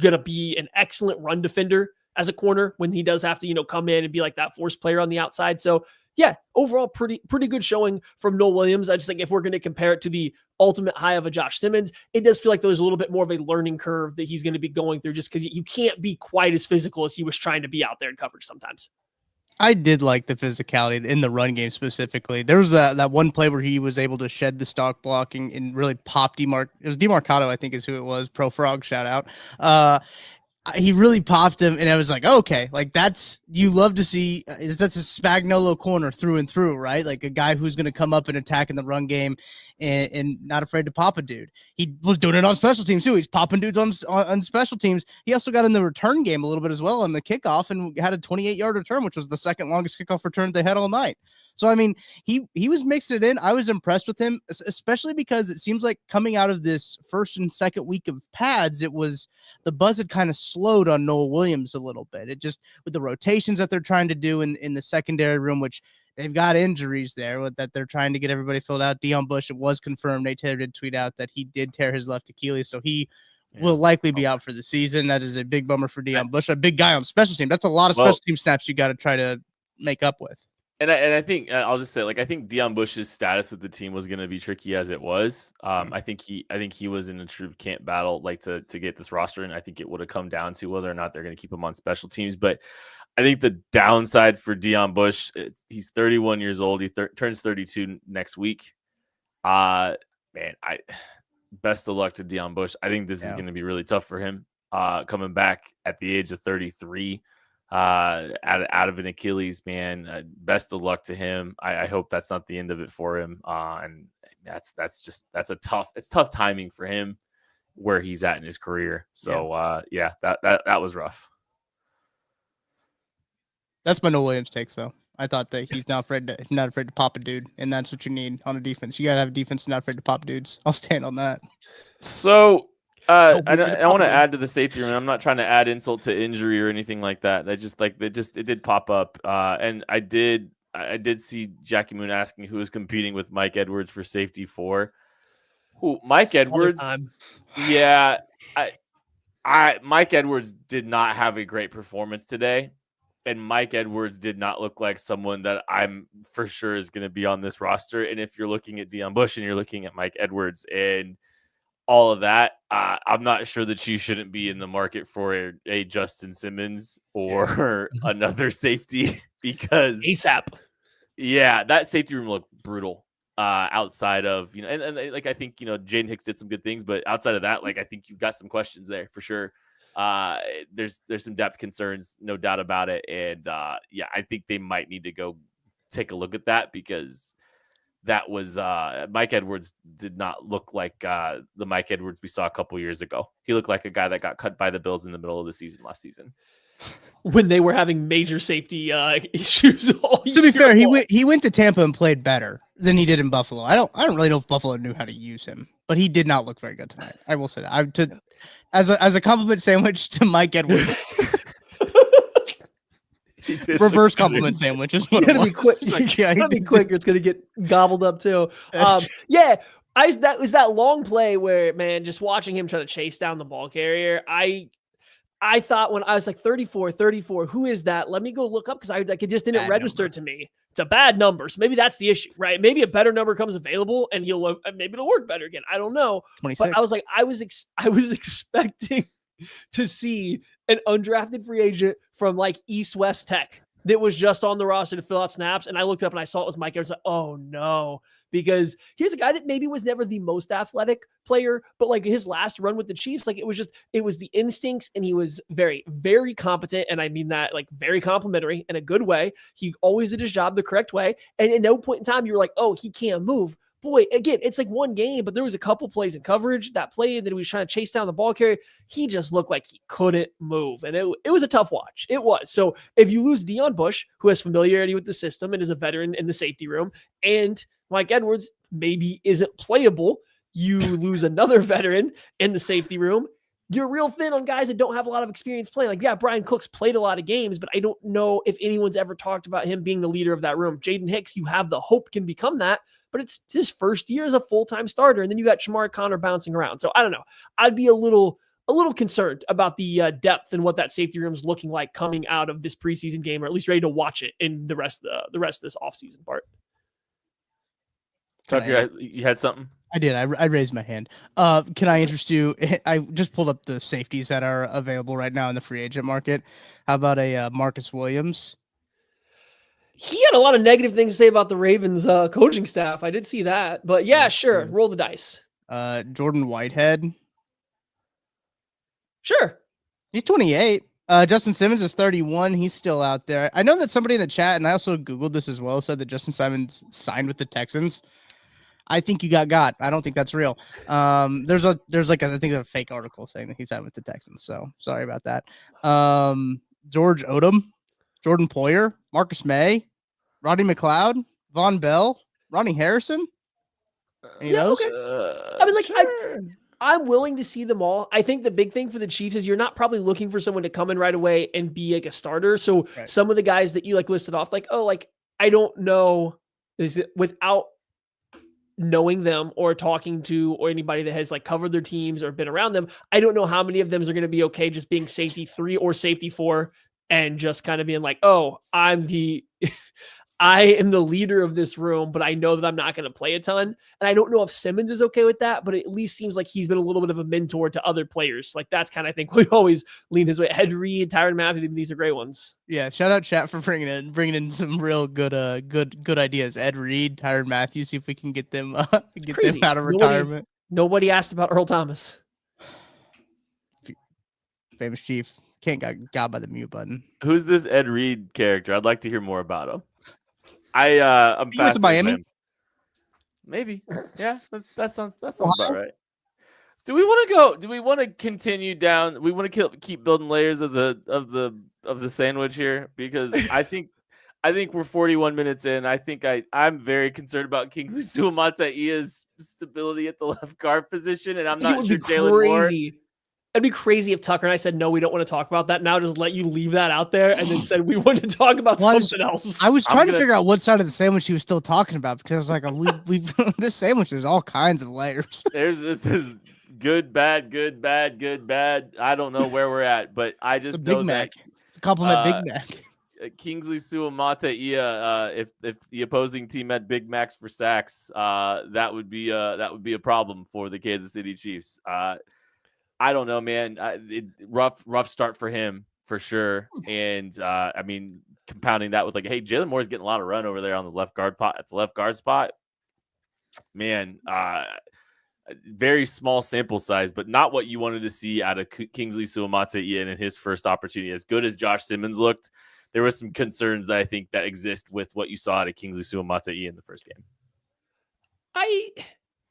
going to be an excellent run defender as a corner when he does have to, come in and be like that force player on the outside. So yeah, overall pretty good showing from Nohl Williams. I just think if we're going to compare it to the ultimate high of a Josh Simmons, it does feel like there's a little bit more of a learning curve that he's going to be going through, just because you can't be quite as physical as he was trying to be out there in coverage sometimes. I did like the physicality in the run game specifically. There was that one play where he was able to shed the stock blocking and really pop it was DeMarcado, I think is who it was. Pro Frog, shout out. he really popped him, and I was like, okay, like you love to see. That's a Spagnuolo corner through and through, right? Like a guy who's going to come up and attack in the run game, and not afraid to pop a dude. He was doing it on special teams too. He's popping dudes on special teams. He also got in the return game a little bit as well on the kickoff, and had a 28-yard return, which was the second longest kickoff return they had all night. So, I mean, he was mixing it in. I was impressed with him, especially because it seems like coming out of this first and second week of pads, the buzz had kind of slowed on Noel Williams a little bit. It just, with the rotations that they're trying to do in the secondary room, which they've got injuries there that they're trying to get everybody filled out. Deion Bush, it was confirmed. Nate Taylor did tweet out that he did tear his left Achilles, so he will likely be out for the season. That is a big bummer for Deion Bush, a big guy on special team. That's a lot of special team snaps you got to try to make up with. And I think I'll just say, like, I think Deion Bush's status with the team was going to be tricky as it was. I think he was in a true camp battle, like to get this roster, and I think it would have come down to whether or not they're going to keep him on special teams. But I think the downside for Deion Bush, he's 31 years old. He turns 32 next week. Man, best of luck to Deion Bush. I think this is going to be really tough for him coming back at the age of 33. Out of an Achilles, man. Best of luck to him. I hope that's not the end of it for him. And that's tough timing for him where he's at in his career. So that was rough. That's my Noel Williams takes though. I thought that he's not afraid to pop a dude, and that's what you need on a defense. You gotta have a defense not afraid to pop dudes. I'll stand on that. So I want to add to the safety room. I'm not trying to add insult to injury or anything like that. It did pop up. And I did see Jackie Moon asking who is competing with Mike Edwards for safety 4. Who, Mike Edwards? Yeah. Mike Edwards did not have a great performance today. And Mike Edwards did not look like someone that I'm for sure is going to be on this roster. And if you're looking at Deion Bush and you're looking at Mike Edwards and all of that, I'm not sure that you shouldn't be in the market for a Justin Simmons or another safety because ASAP. Yeah, that safety room looked brutal. Outside of and like I think Jaden Hicks did some good things, but outside of that, like I think you've got some questions there for sure. There's some depth concerns, no doubt about it, and I think they might need to go take a look at that because that was Mike Edwards did not look like the Mike Edwards we saw a couple years ago. He looked like a guy that got cut by the Bills in the middle of the season last season when they were having major safety issues. To be fair, he went to Tampa and played better than he did in Buffalo. I don't really know if Buffalo knew how to use him, but he did not look very good tonight. I will say that. As a compliment sandwich to Mike Edwards. Reverse compliment sandwich is what it was. Gotta be quick or it's gonna get gobbled up too. That was that long play where, man, just watching him try to chase down the ball carrier. I thought when I was like 34, who is that? Let me go look up because it just didn't register to me. It's a bad number, so maybe that's the issue, right? Maybe a better number comes available and maybe it'll work better again. I don't know. 26. But I was like, I was expecting to see an undrafted free agent from like East West Tech that was just on the roster to fill out snaps. And I looked up and I saw it was Mike Edwards. Like, oh no, because here's a guy that maybe was never the most athletic player, but like his last run with the Chiefs, like it was the instincts and he was very, very competent. And I mean that like very complimentary in a good way. He always did his job the correct way. And at no point in time, you were like, oh, he can't move. Boy, again, it's like one game, but there was a couple plays in coverage that play that he was trying to chase down the ball carrier. He just looked like he couldn't move. And it was a tough watch. It was. So if you lose Deion Bush, who has familiarity with the system and is a veteran in the safety room, and Mike Edwards maybe isn't playable, you lose another veteran in the safety room. You're real thin on guys that don't have a lot of experience playing. Like, yeah, Brian Cook's played a lot of games, but I don't know if anyone's ever talked about him being the leader of that room. Jaden Hicks, you have the hope can become that, but it's his first year as a full-time starter. And then you got Shamar Connor bouncing around. So I don't know. I'd be a little concerned about the depth and what that safety room is looking like coming out of this preseason game, or at least ready to watch it in the rest of this offseason part. Tucker, you had something? I did. I raised my hand. Can I interest you? I just pulled up the safeties that are available right now in the free agent market. How about a Marcus Williams? He had a lot of negative things to say about the Ravens coaching staff. I did see that, but yeah, sure. Roll the dice. Jordan Whitehead. Sure. He's 28. Justin Simmons is 31. He's still out there. I know that somebody in the chat, and I also Googled this as well, said that Justin Simmons signed with the Texans. I think you got. I don't think that's real. There's like I think a fake article saying that he signed with the Texans. So sorry about that. George Odom, Jordan Poyer, Marcus May, Roddy McLeod, Von Bell, Ronnie Harrison. Any of those? Okay. I mean, like, sure. I'm willing to see them all. I think the big thing for the Chiefs is you're not probably looking for someone to come in right away and be like a starter. So some of the guys that you like listed off, like, oh, like, I don't know, is it without knowing them or talking to or anybody that has like covered their teams or been around them, I don't know how many of them are going to be okay just being safety 3 or safety 4 and just kind of being like, oh, I am the leader of this room, but I know that I'm not going to play a ton. And I don't know if Simmons is okay with that, but it at least seems like he's been a little bit of a mentor to other players. Like that's kind of, I think we always lean his way. Ed Reed, Tyrann Mathieu, these are great ones. Yeah. Shout out chat for bringing in some real good ideas. Ed Reed, Tyrann Mathieu, see if we can get them out of retirement. Nobody asked about Earl Thomas. Famous Chief. Can't got by the mute button. Who's this Ed Reed character? I'd like to hear more about him. I'm fascinated. Miami? Man. Maybe. Yeah, that sounds about right. Do we want to go? Do we want to continue down? We want to keep building layers of the sandwich here because I think we're 41 minutes in. I think I'm very concerned about Kingsley Suamataia's stability at the left guard position, and I'm not sure Jaylon Moore. It'd be crazy if Tucker and I said, no, we don't want to talk about that. Now just let you leave that out there and then said we want to talk about something else. I was trying to figure out what side of the sandwich he was still talking about because I was like, we've this sandwich is all kinds of layers. This is good, bad, good, bad, good, bad. I don't know where we're at, but I just know Big Mac. that Compliment Big Mac. Kingsley Suamataia, if the opposing team had Big Macs for sacks, that would be a problem for the Kansas City Chiefs. I don't know, man. Rough start for him for sure. And I mean, compounding that with like, hey, Jaylon Moore's getting a lot of run over there on the left guard spot. Man, very small sample size, but not what you wanted to see out of Kingsley Suamataia in his first opportunity. As good as Josh Simmons looked, there was some concerns that I think that exist with what you saw out of Kingsley Suamataia in the first game.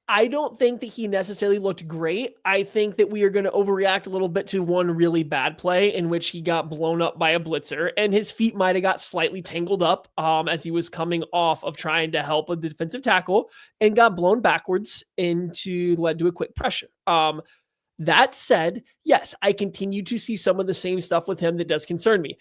I don't think that he necessarily looked great. I think that we are going to overreact a little bit to one really bad play in which he got blown up by a blitzer and his feet might have got slightly tangled up as he was coming off of trying to help a defensive tackle and got blown backwards led to a quick pressure. That said, yes, I continue to see some of the same stuff with him that does concern me.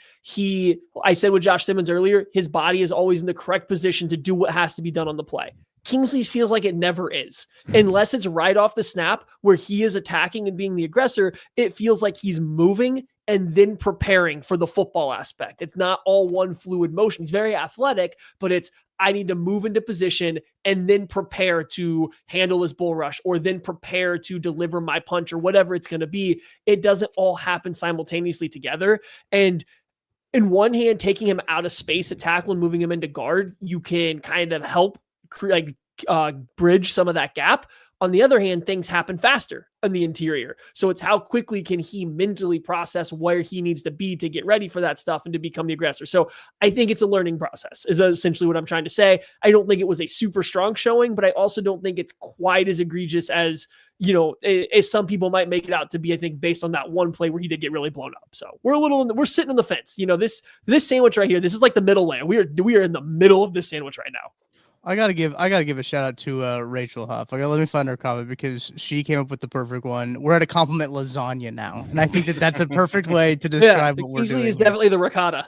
I said with Josh Simmons earlier, his body is always in the correct position to do what has to be done on the play. Kingsley feels like it never is. Unless it's right off the snap where he is attacking and being the aggressor, it feels like he's moving and then preparing for the football aspect. It's not all one fluid motion. He's very athletic, but I need to move into position and then prepare to handle his bull rush or then prepare to deliver my punch or whatever it's going to be. It doesn't all happen simultaneously together. And in one hand, taking him out of space at tackle and moving him into guard, you can kind of help bridge some of that gap. On the other hand, things happen faster in the interior. So it's how quickly can he mentally process where he needs to be to get ready for that stuff and to become the aggressor. So I think it's a learning process is essentially what I'm trying to say. I don't think it was a super strong showing, but I also don't think it's quite as egregious as, as some people might make it out to be, I think, based on that one play where he did get really blown up. So we're sitting on the fence. This sandwich right here, this is like the middle layer. We are in the middle of this sandwich right now. I gotta give a shout out to Rachel Huff. Let me find her comment because she came up with the perfect one. We're at a compliment lasagna now, and I think that's a perfect way to describe what we're doing. Is definitely the ricotta.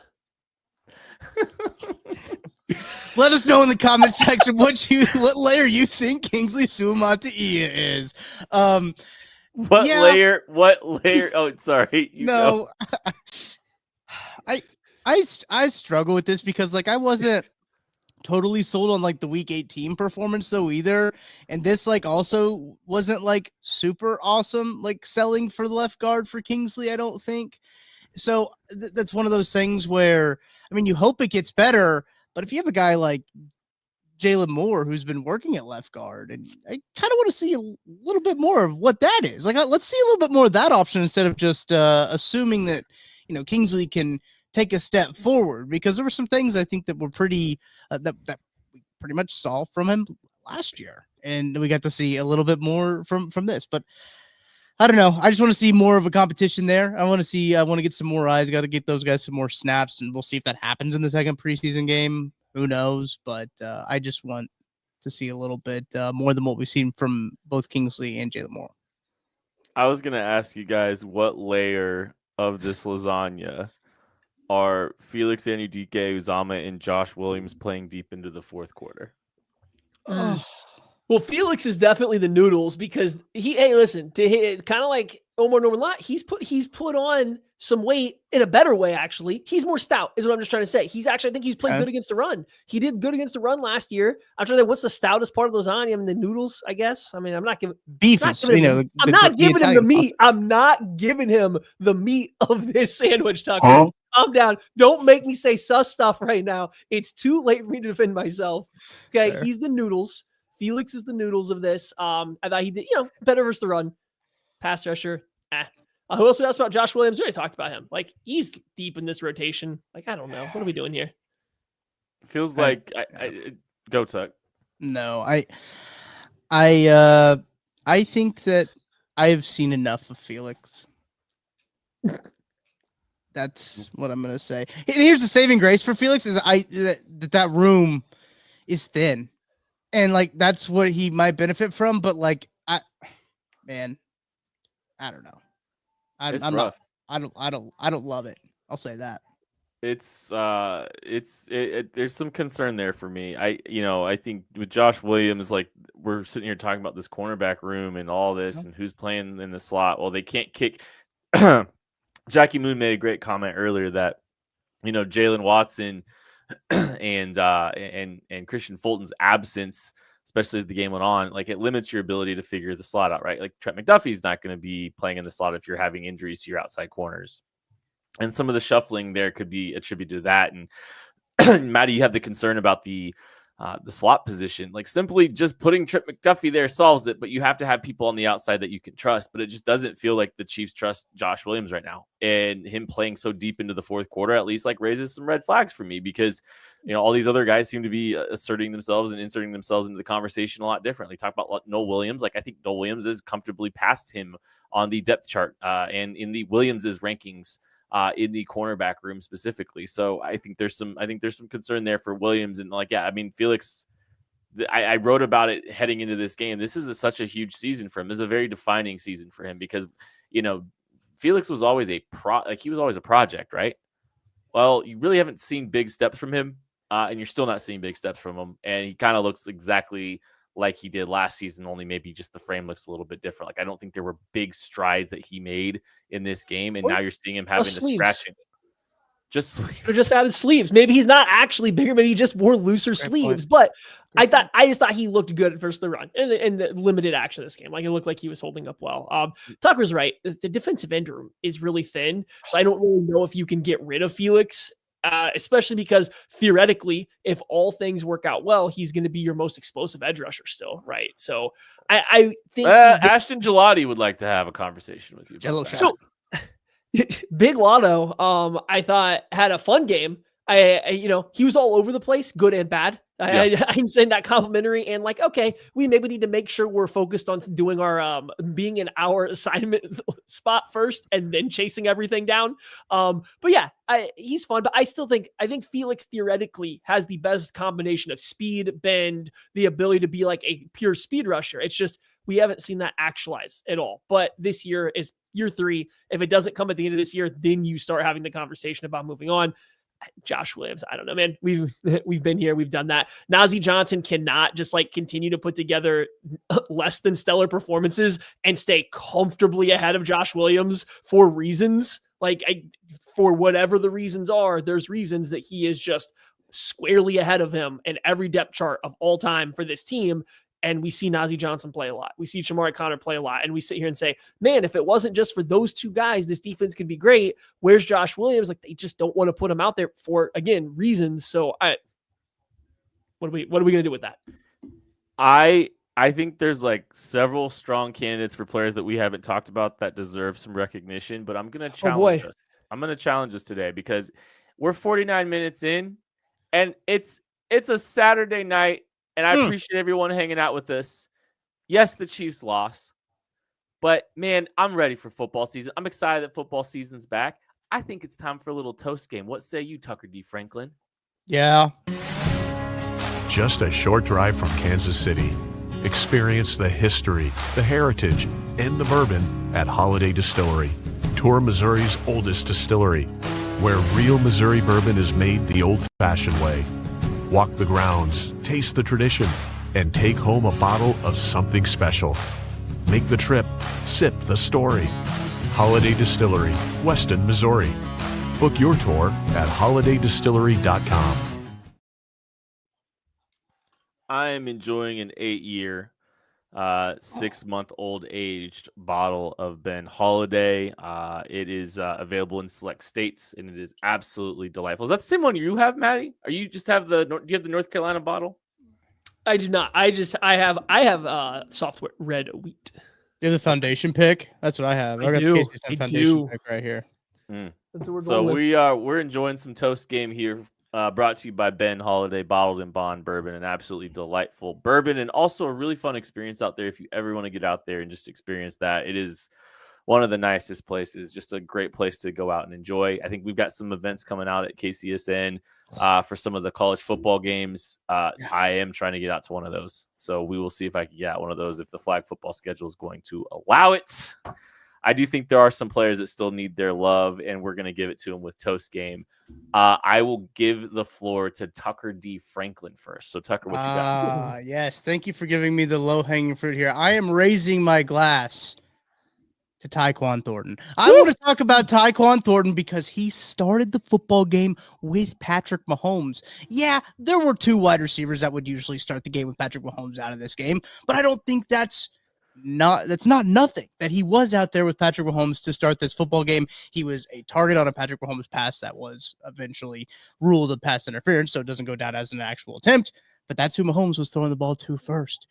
Let us know in the comment section what layer you think Kingsley Suamataia is. What layer? Oh, sorry. No, I struggle with this because I wasn't totally sold on the week 18 performance though either, and this also wasn't super awesome selling for the left guard for Kingsley. I don't think so. That's one of those things where you hope it gets better, but if you have a guy like Jaylon Moore, who's been working at left guard, and I kind of want to see a little bit more of what that is. Like, let's see a little bit more of that option instead of just assuming that, you know, Kingsley can take a step forward, because there were some things I think that were pretty that we pretty much saw from him last year, and we got to see a little bit more from this. But I don't know. I just want to see more of a competition there. I want to get some more eyes. Got to get those guys some more snaps, and we'll see if that happens in the second preseason game. Who knows? But I just want to see a little bit more than what we've seen from both Kingsley and Jaylon Moore. I was going to ask you guys what layer of this lasagna are Felix Anudike, Uzama, and Josh Williams playing deep into the fourth quarter? Well, Felix is definitely the noodles, because listen, kind of like Omarr Norman-Lott, he's put on some weight in a better way, actually. He's more stout, is what I'm just trying to say. I think he's played good against the run. He did good against the run last year. I'm trying to think, what's the stoutest part of lasagna? I mean, the noodles, I guess. I mean, I'm not giving beef. I'm not giving him the meat. I'm not giving him the meat of this sandwich, Tucker. Huh? Calm down. Don't make me say sus stuff right now. It's too late for me to defend myself. Okay, fair. He's the noodles. Felix is the noodles of this. I thought he did, better versus the run. Pass rusher. Who else we asked about? Josh Williams. We already talked about him. Like, he's deep in this rotation. Like, I don't know. What are we doing here? Feels like I go Tuck. No, I think that I have seen enough of Felix. That's what I'm gonna say. And here's the saving grace for Felix is that room is thin, and like that's what he might benefit from. But like, I don't know. I'm rough. I don't love it. I'll say that. There's some concern there for me. I think with Josh Williams, like, we're sitting here talking about this cornerback room and all this and who's playing in the slot. Well, they can't kick. Jackie Moon made a great comment earlier that, Jalen Watson and Christian Fulton's absence, especially as the game went on, like, it limits your ability to figure the slot out, right? Like, Trent McDuffie's not going to be playing in the slot if you're having injuries to your outside corners. And some of the shuffling there could be attributed to that. And Maddie, you have the concern about the slot position. Like, simply just putting Trent McDuffie there solves it, but you have to have people on the outside that you can trust. But it just doesn't feel like the Chiefs trust Josh Williams right now. And him playing so deep into the fourth quarter at least, like, raises some red flags for me, because all these other guys seem to be asserting themselves and inserting themselves into the conversation a lot differently. Talk about Nohl Williams. Like, I think Nohl Williams is comfortably past him on the depth chart and in the Williams's rankings in the cornerback room specifically. So I think there's some concern there for Williams. And Felix, I wrote about it heading into this game. This is such a huge season for him. This is a very defining season for him, because, Felix was always he was always a project, right? Well, you really haven't seen big steps from him, and you're still not seeing big steps from him. And he kind of looks exactly like he did last season, only maybe just the frame looks a little bit different. Like, I don't think there were big strides that he made in this game, and now you're seeing him having to scratch it. Just sleeves. Or just added sleeves. Maybe he's not actually bigger. Maybe he just wore looser sleeves. But I just thought he looked good versus the run and the limited action of this game. Like, it looked like he was holding up well. Tucker's right. The defensive end room is really thin, so I don't really know if you can get rid of Felix. Especially because theoretically, if all things work out well, he's going to be your most explosive edge rusher still, right? So I think Ashton Gelati would like to have a conversation with you. So Big Lotto, I thought had a fun game. He was all over the place, good and bad. I'm saying that complimentary and like, okay, we maybe need to make sure we're focused on doing our being in our assignment spot first and then chasing everything down. But yeah, he's fun, but I think Felix theoretically has the best combination of speed, bend, the ability to be like a pure speed rusher. It's just we haven't seen that actualize at all. But this year is year 3. If it doesn't come at the end of this year, then you start having the conversation about moving on. Josh Williams, I don't know, man. We've been here, we've done that. Nazeeh Johnson cannot just like continue to put together less than stellar performances and stay comfortably ahead of Josh Williams for reasons. For whatever the reasons are, there's reasons that he is just squarely ahead of him in every depth chart of all time for this team. And we see Nazeeh Johnson play a lot. We see Shamari Connor play a lot. And we sit here and say, man, if it wasn't just for those two guys, this defense could be great. Where's Josh Williams? Like, they just don't want to put him out there for, again, reasons. So What are we going to do with that? I think there's like several strong candidates for players that we haven't talked about that deserve some recognition, but I'm going to challenge us. I'm going to challenge us today because we're 49 minutes in and it's a Saturday night and I appreciate everyone hanging out with us. Yes, the Chiefs lost, but man, I'm ready for football season. I'm excited that football season's back. I think it's time for a little toast game. What say you, Tucker D. Franklin? Yeah. Just a short drive from Kansas City. Experience the history, the heritage, and the bourbon at Holladay Distillery. Tour Missouri's oldest distillery, where real Missouri bourbon is made the old-fashioned way. Walk the grounds, taste the tradition, and take home a bottle of something special. Make the trip, sip the story. Holladay Distillery, Weston, Missouri. Book your tour at holladaydistillery.com. I am enjoying an 8-year, 6-month-old aged bottle of Ben Holladay. It is available in select states, and it is absolutely delightful. Is that the same one you have, Maddie? Are you just have do you have the North Carolina bottle? I do not. I have soft red wheat. You have the foundation pick? That's what I have. I got the KCSN foundation pick right here. So we're enjoying some toast game here. Brought to you by Ben Holladay, bottled in bond bourbon, an absolutely delightful bourbon, and also a really fun experience out there. If you ever want to get out there and just experience that, it is one of the nicest places. Just a great place to go out and enjoy. I think we've got some events coming out at KCSN for some of the college football games. I am trying to get out to one of those, so we will see if I can get out one of those if the flag football schedule is going to allow it. I do think there are some players that still need their love, and we're going to give it to them with Toast Game. I will give the floor to Tucker D. Franklin first. So, Tucker, what you got? Yes. Thank you for giving me the low-hanging fruit here. I am raising my glass to Tyquan Thornton. I want to talk about Tyquan Thornton because he started the football game with Patrick Mahomes. Yeah, there were 2 wide receivers that would usually start the game with Patrick Mahomes out of this game, but I don't think that's not nothing that he was out there with Patrick Mahomes to start this football game. He was a target on a Patrick Mahomes pass that was eventually ruled a pass interference, so it doesn't go down as an actual attempt, but that's who Mahomes was throwing the ball to first.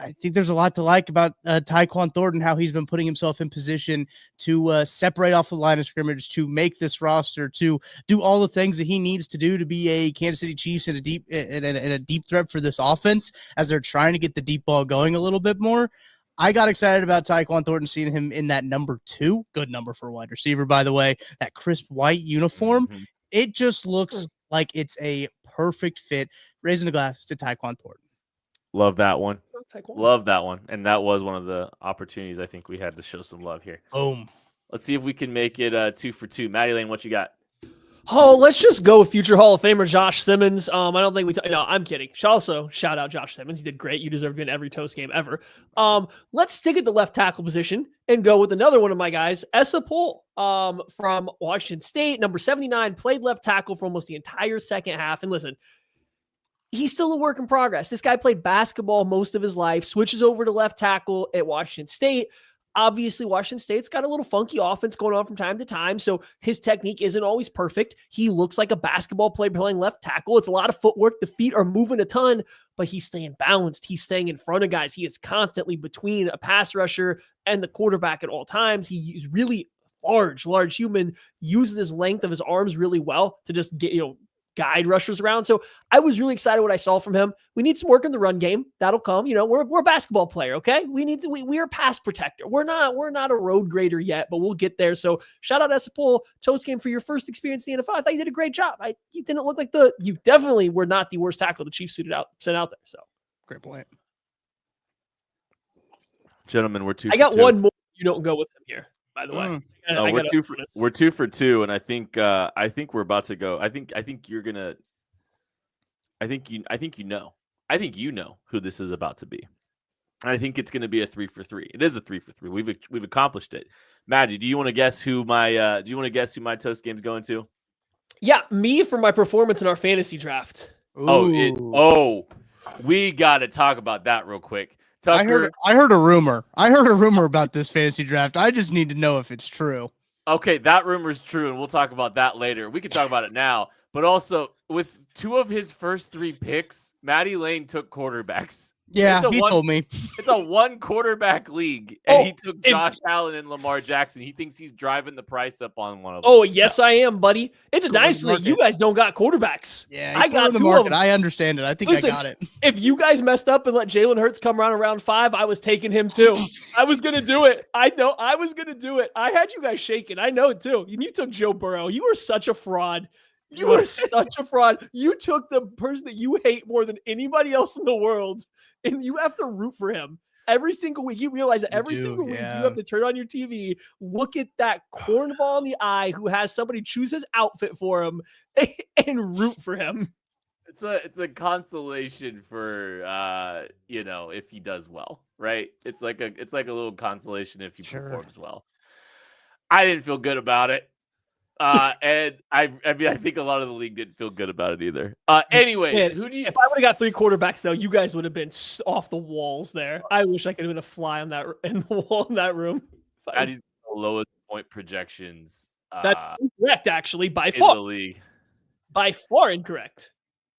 I think there's a lot to like about Tyquan Thornton, how he's been putting himself in position to separate off the line of scrimmage, to make this roster, to do all the things that he needs to do to be a Kansas City Chiefs and a deep threat for this offense as they're trying to get the deep ball going a little bit more. I got excited about Tyquan Thornton, seeing him in that number 2. Good number for a wide receiver, by the way. That crisp white uniform. Mm-hmm. It just looks like it's a perfect fit. Raising the glass to Tyquan Thornton. Love that one. Love that one. And that was one of the opportunities I think we had to show some love here. Boom. Let's see if we can make it 2 for 2. Maddie Lane, what you got? Oh, let's just go with future Hall of Famer Josh Simmons. I don't think no, I'm kidding. Also, shout out Josh Simmons. He did great. You deserve to be in every Toast game ever. Let's stick at the left tackle position and go with another one of my guys, Essa Poole, from Washington State, number 79, played left tackle for almost the entire second half. And listen, he's still a work in progress. This guy played basketball most of his life, switches over to left tackle at Washington State. Obviously, Washington State's got a little funky offense going on from time to time, so his technique isn't always perfect. He looks like a basketball player playing left tackle. It's a lot of footwork. The feet are moving a ton, but he's staying balanced. He's staying in front of guys. He is constantly between a pass rusher and the quarterback at all times. He's really large human, uses his length of his arms really well to just get, guide rushers around. So I was really excited what I saw from him. We need some work in the run game. That'll come. We're a basketball player. Okay. We are a pass protector. We're not a road grader yet, but we'll get there. So shout out Essa Poole, Toast Game, for your first experience in the NFL. I thought you did a great job. You didn't look like you definitely were not the worst tackle the Chiefs sent out there. So great point. Gentlemen, we're 2 I got 1 more. You don't go with him here, by the way. We're 2 for 2, and I think we're about to go. I think you know who this is about to be. I think it's going to be a 3 for 3. It is a 3 for 3. We've accomplished it. Maddie, do you want to guess who my Toast Game's going to? Yeah, me for my performance in our fantasy draft. We got to talk about that real quick. Tucker, I heard a rumor. I heard a rumor about this fantasy draft. I just need to know if it's true. Okay, that rumor is true, and we'll talk about that later. We can talk about it now. But also, with 2 of his first 3 picks, Matty Lane took quarterbacks. Yeah, he told me. It's a 1 quarterback league, and he took Josh Allen and Lamar Jackson. He thinks he's driving the price up on one of them. Oh, yes, I am, buddy. It's a nice league. You guys don't got quarterbacks. Yeah, I got the 2 market. of them. I understand it. I think I got it. If you guys messed up and let Jalen Hurts come around in round 5, I was taking him too. I was going to do it. I know I was going to do it. I had you guys shaking. I know it too. You took Joe Burrow. You were such a fraud. You were such a fraud. You took the person that you hate more than anybody else in the world, and you have to root for him. Every single week, you realize that every single week you have to turn on your TV, look at that cornball in the eye who has somebody choose his outfit for him, and root for him. It's a consolation for if he does well, right? It's like a little consolation if he performs well. I didn't feel good about it. And I think a lot of the league didn't feel good about it either. Anyway, if I would have got 3 quarterbacks though, you guys would have been off the walls there. I wish I could have been a fly on that in the wall in that room. That is the lowest point projections. That's incorrect, actually, by in far. The league. By far incorrect.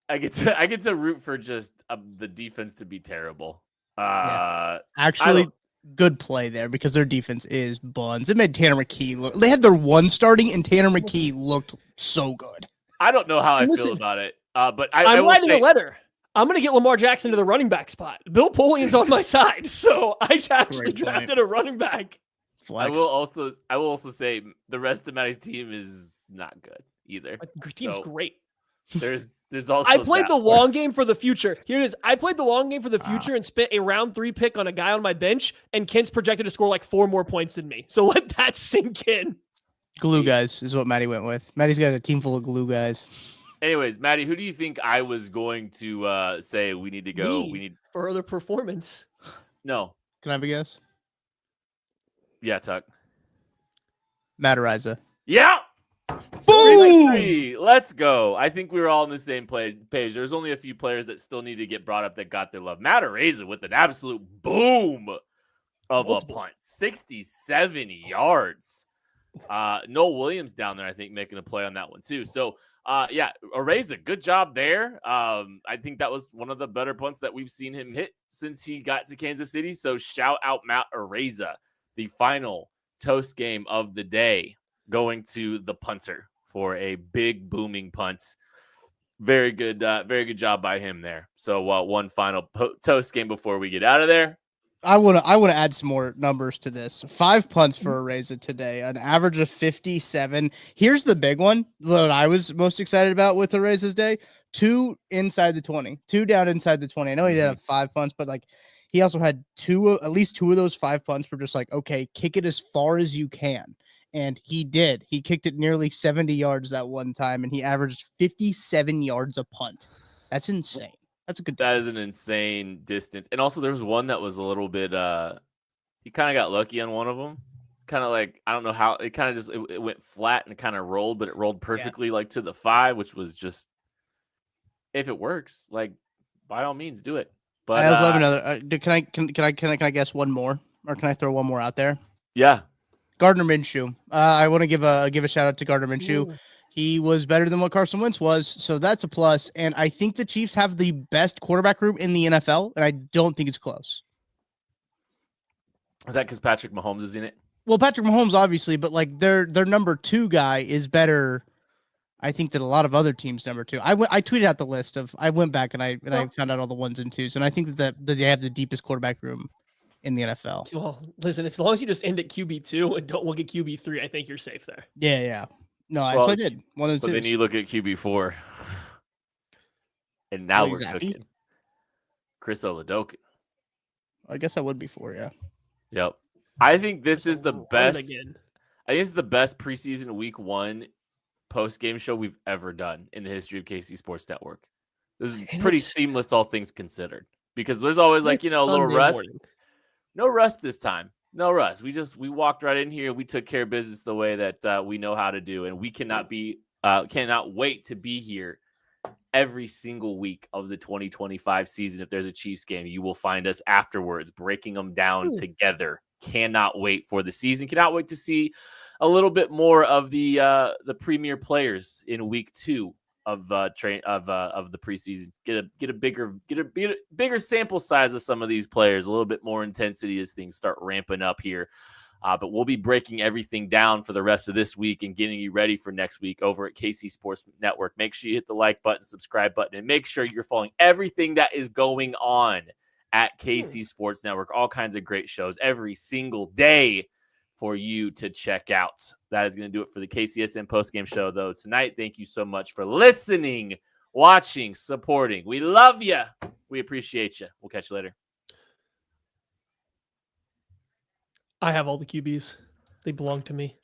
I get to root for just the defense to be terrible. Actually, good play there because their defense is buns. It made Tanner McKee look. They had their 1 starting, and Tanner McKee looked so good. I don't know how I feel about it, but I'm writing a letter. I'm going to get Lamar Jackson to the running back spot. Bill Polian's on my side, so I actually drafted a running back. Flex. I will also say the rest of Matty's team is not good either. My team's great. There's also I played the long game for the future. Here it is. I played the long game for the future and spent a round 3 pick on a guy on my bench, and Kent's projected to score like 4 more points than me. So let that sink in. Glue guys is what Matty went with. Matty's got a team full of glue guys. Anyways, Matty, who do you think I was going to say we need to go? We need further performance. No. Can I have a guess? Yeah, Tuck. Matt Ariza. Yeah. Boom! Let's go. I think we were all on the same page. There's only a few players that still need to get brought up that got their love. Matt Ariza with an absolute boom of a punt. 67 yards. Noel Williams down there, I think, making a play on that one too. So, Ariza, good job there. I think that was one of the better punts that we've seen him hit since he got to Kansas City. So shout out Matt Ariza, the final toast game of the day, going to the punter for a big booming punt. Very good job by him there. So one final toast game before we get out of there. I want to add some more numbers to this. 5 punts for Ariza today, an average of 57. Here's the big one that I was most excited about with Ariza's day: 2 inside the 20, 2 down inside the 20. I know he did have 5 punts, but like he also had at least 2 of those 5 punts were just like, okay, kick it as far as you can. And he did. He kicked it nearly 70 yards that one time, and he averaged 57 yards a punt. That's insane. That's a good. That is an insane distance. And also, there was one that was a little bit. He kind of got lucky on one of them. Kind of like, I don't know how it kind of just it went flat and kind of rolled, but it rolled perfectly like to the 5, which was just, if it works, like by all means do it. But I also have another. Can I guess one more, or can I throw one more out there? Yeah. Gardner Minshew. I want to give a shout out to Gardner Minshew. Ooh. He was better than what Carson Wentz was, so that's a plus. And I think the Chiefs have the best quarterback room in the NFL, and I don't think it's close. Is that because Patrick Mahomes is in it? Well, Patrick Mahomes, obviously, but like their number 2 guy is better, I think, than a lot of other teams' number 2. I tweeted out the list of. I went back and I found out all the 1s and 2s, and I think that they have the deepest quarterback room in the NFL. Well, listen, as long as you just end at QB2 and don't look at QB3, I think you're safe there. Yeah. No, that's what I did. 1 and 2. But then you look at QB4, and now we're cooking. Chris Oladokun. I guess that would be 4, yeah. Yep. I think this is the best. I think it's the best preseason week 1 post-game show we've ever done in the history of KC Sports Network. This is pretty seamless, all things considered, because there's always like, a little rust. Morning. No rust this time. No rust. We walked right in here. We took care of business the way that we know how to do, and we cannot wait to be here every single week of the 2025 season. If there's a Chiefs game, you will find us afterwards breaking them down together. Cannot wait for the season. Cannot wait to see a little bit more of the premier players in week 2 of the preseason. Get a bigger sample size of some of these players, a little bit more intensity as things start ramping up here. But we'll be breaking everything down for the rest of this week and getting you ready for next week over at KC Sports Network. Make sure you hit the like button, subscribe button, and make sure you're following everything that is going on at KC Sports Network. All kinds of great shows every single day for you to check out. That is going to do it for the KCSN postgame show, though, tonight. Thank you so much for listening, watching, supporting. We love you. We appreciate you. We'll catch you later. I have all the QBs. They belong to me.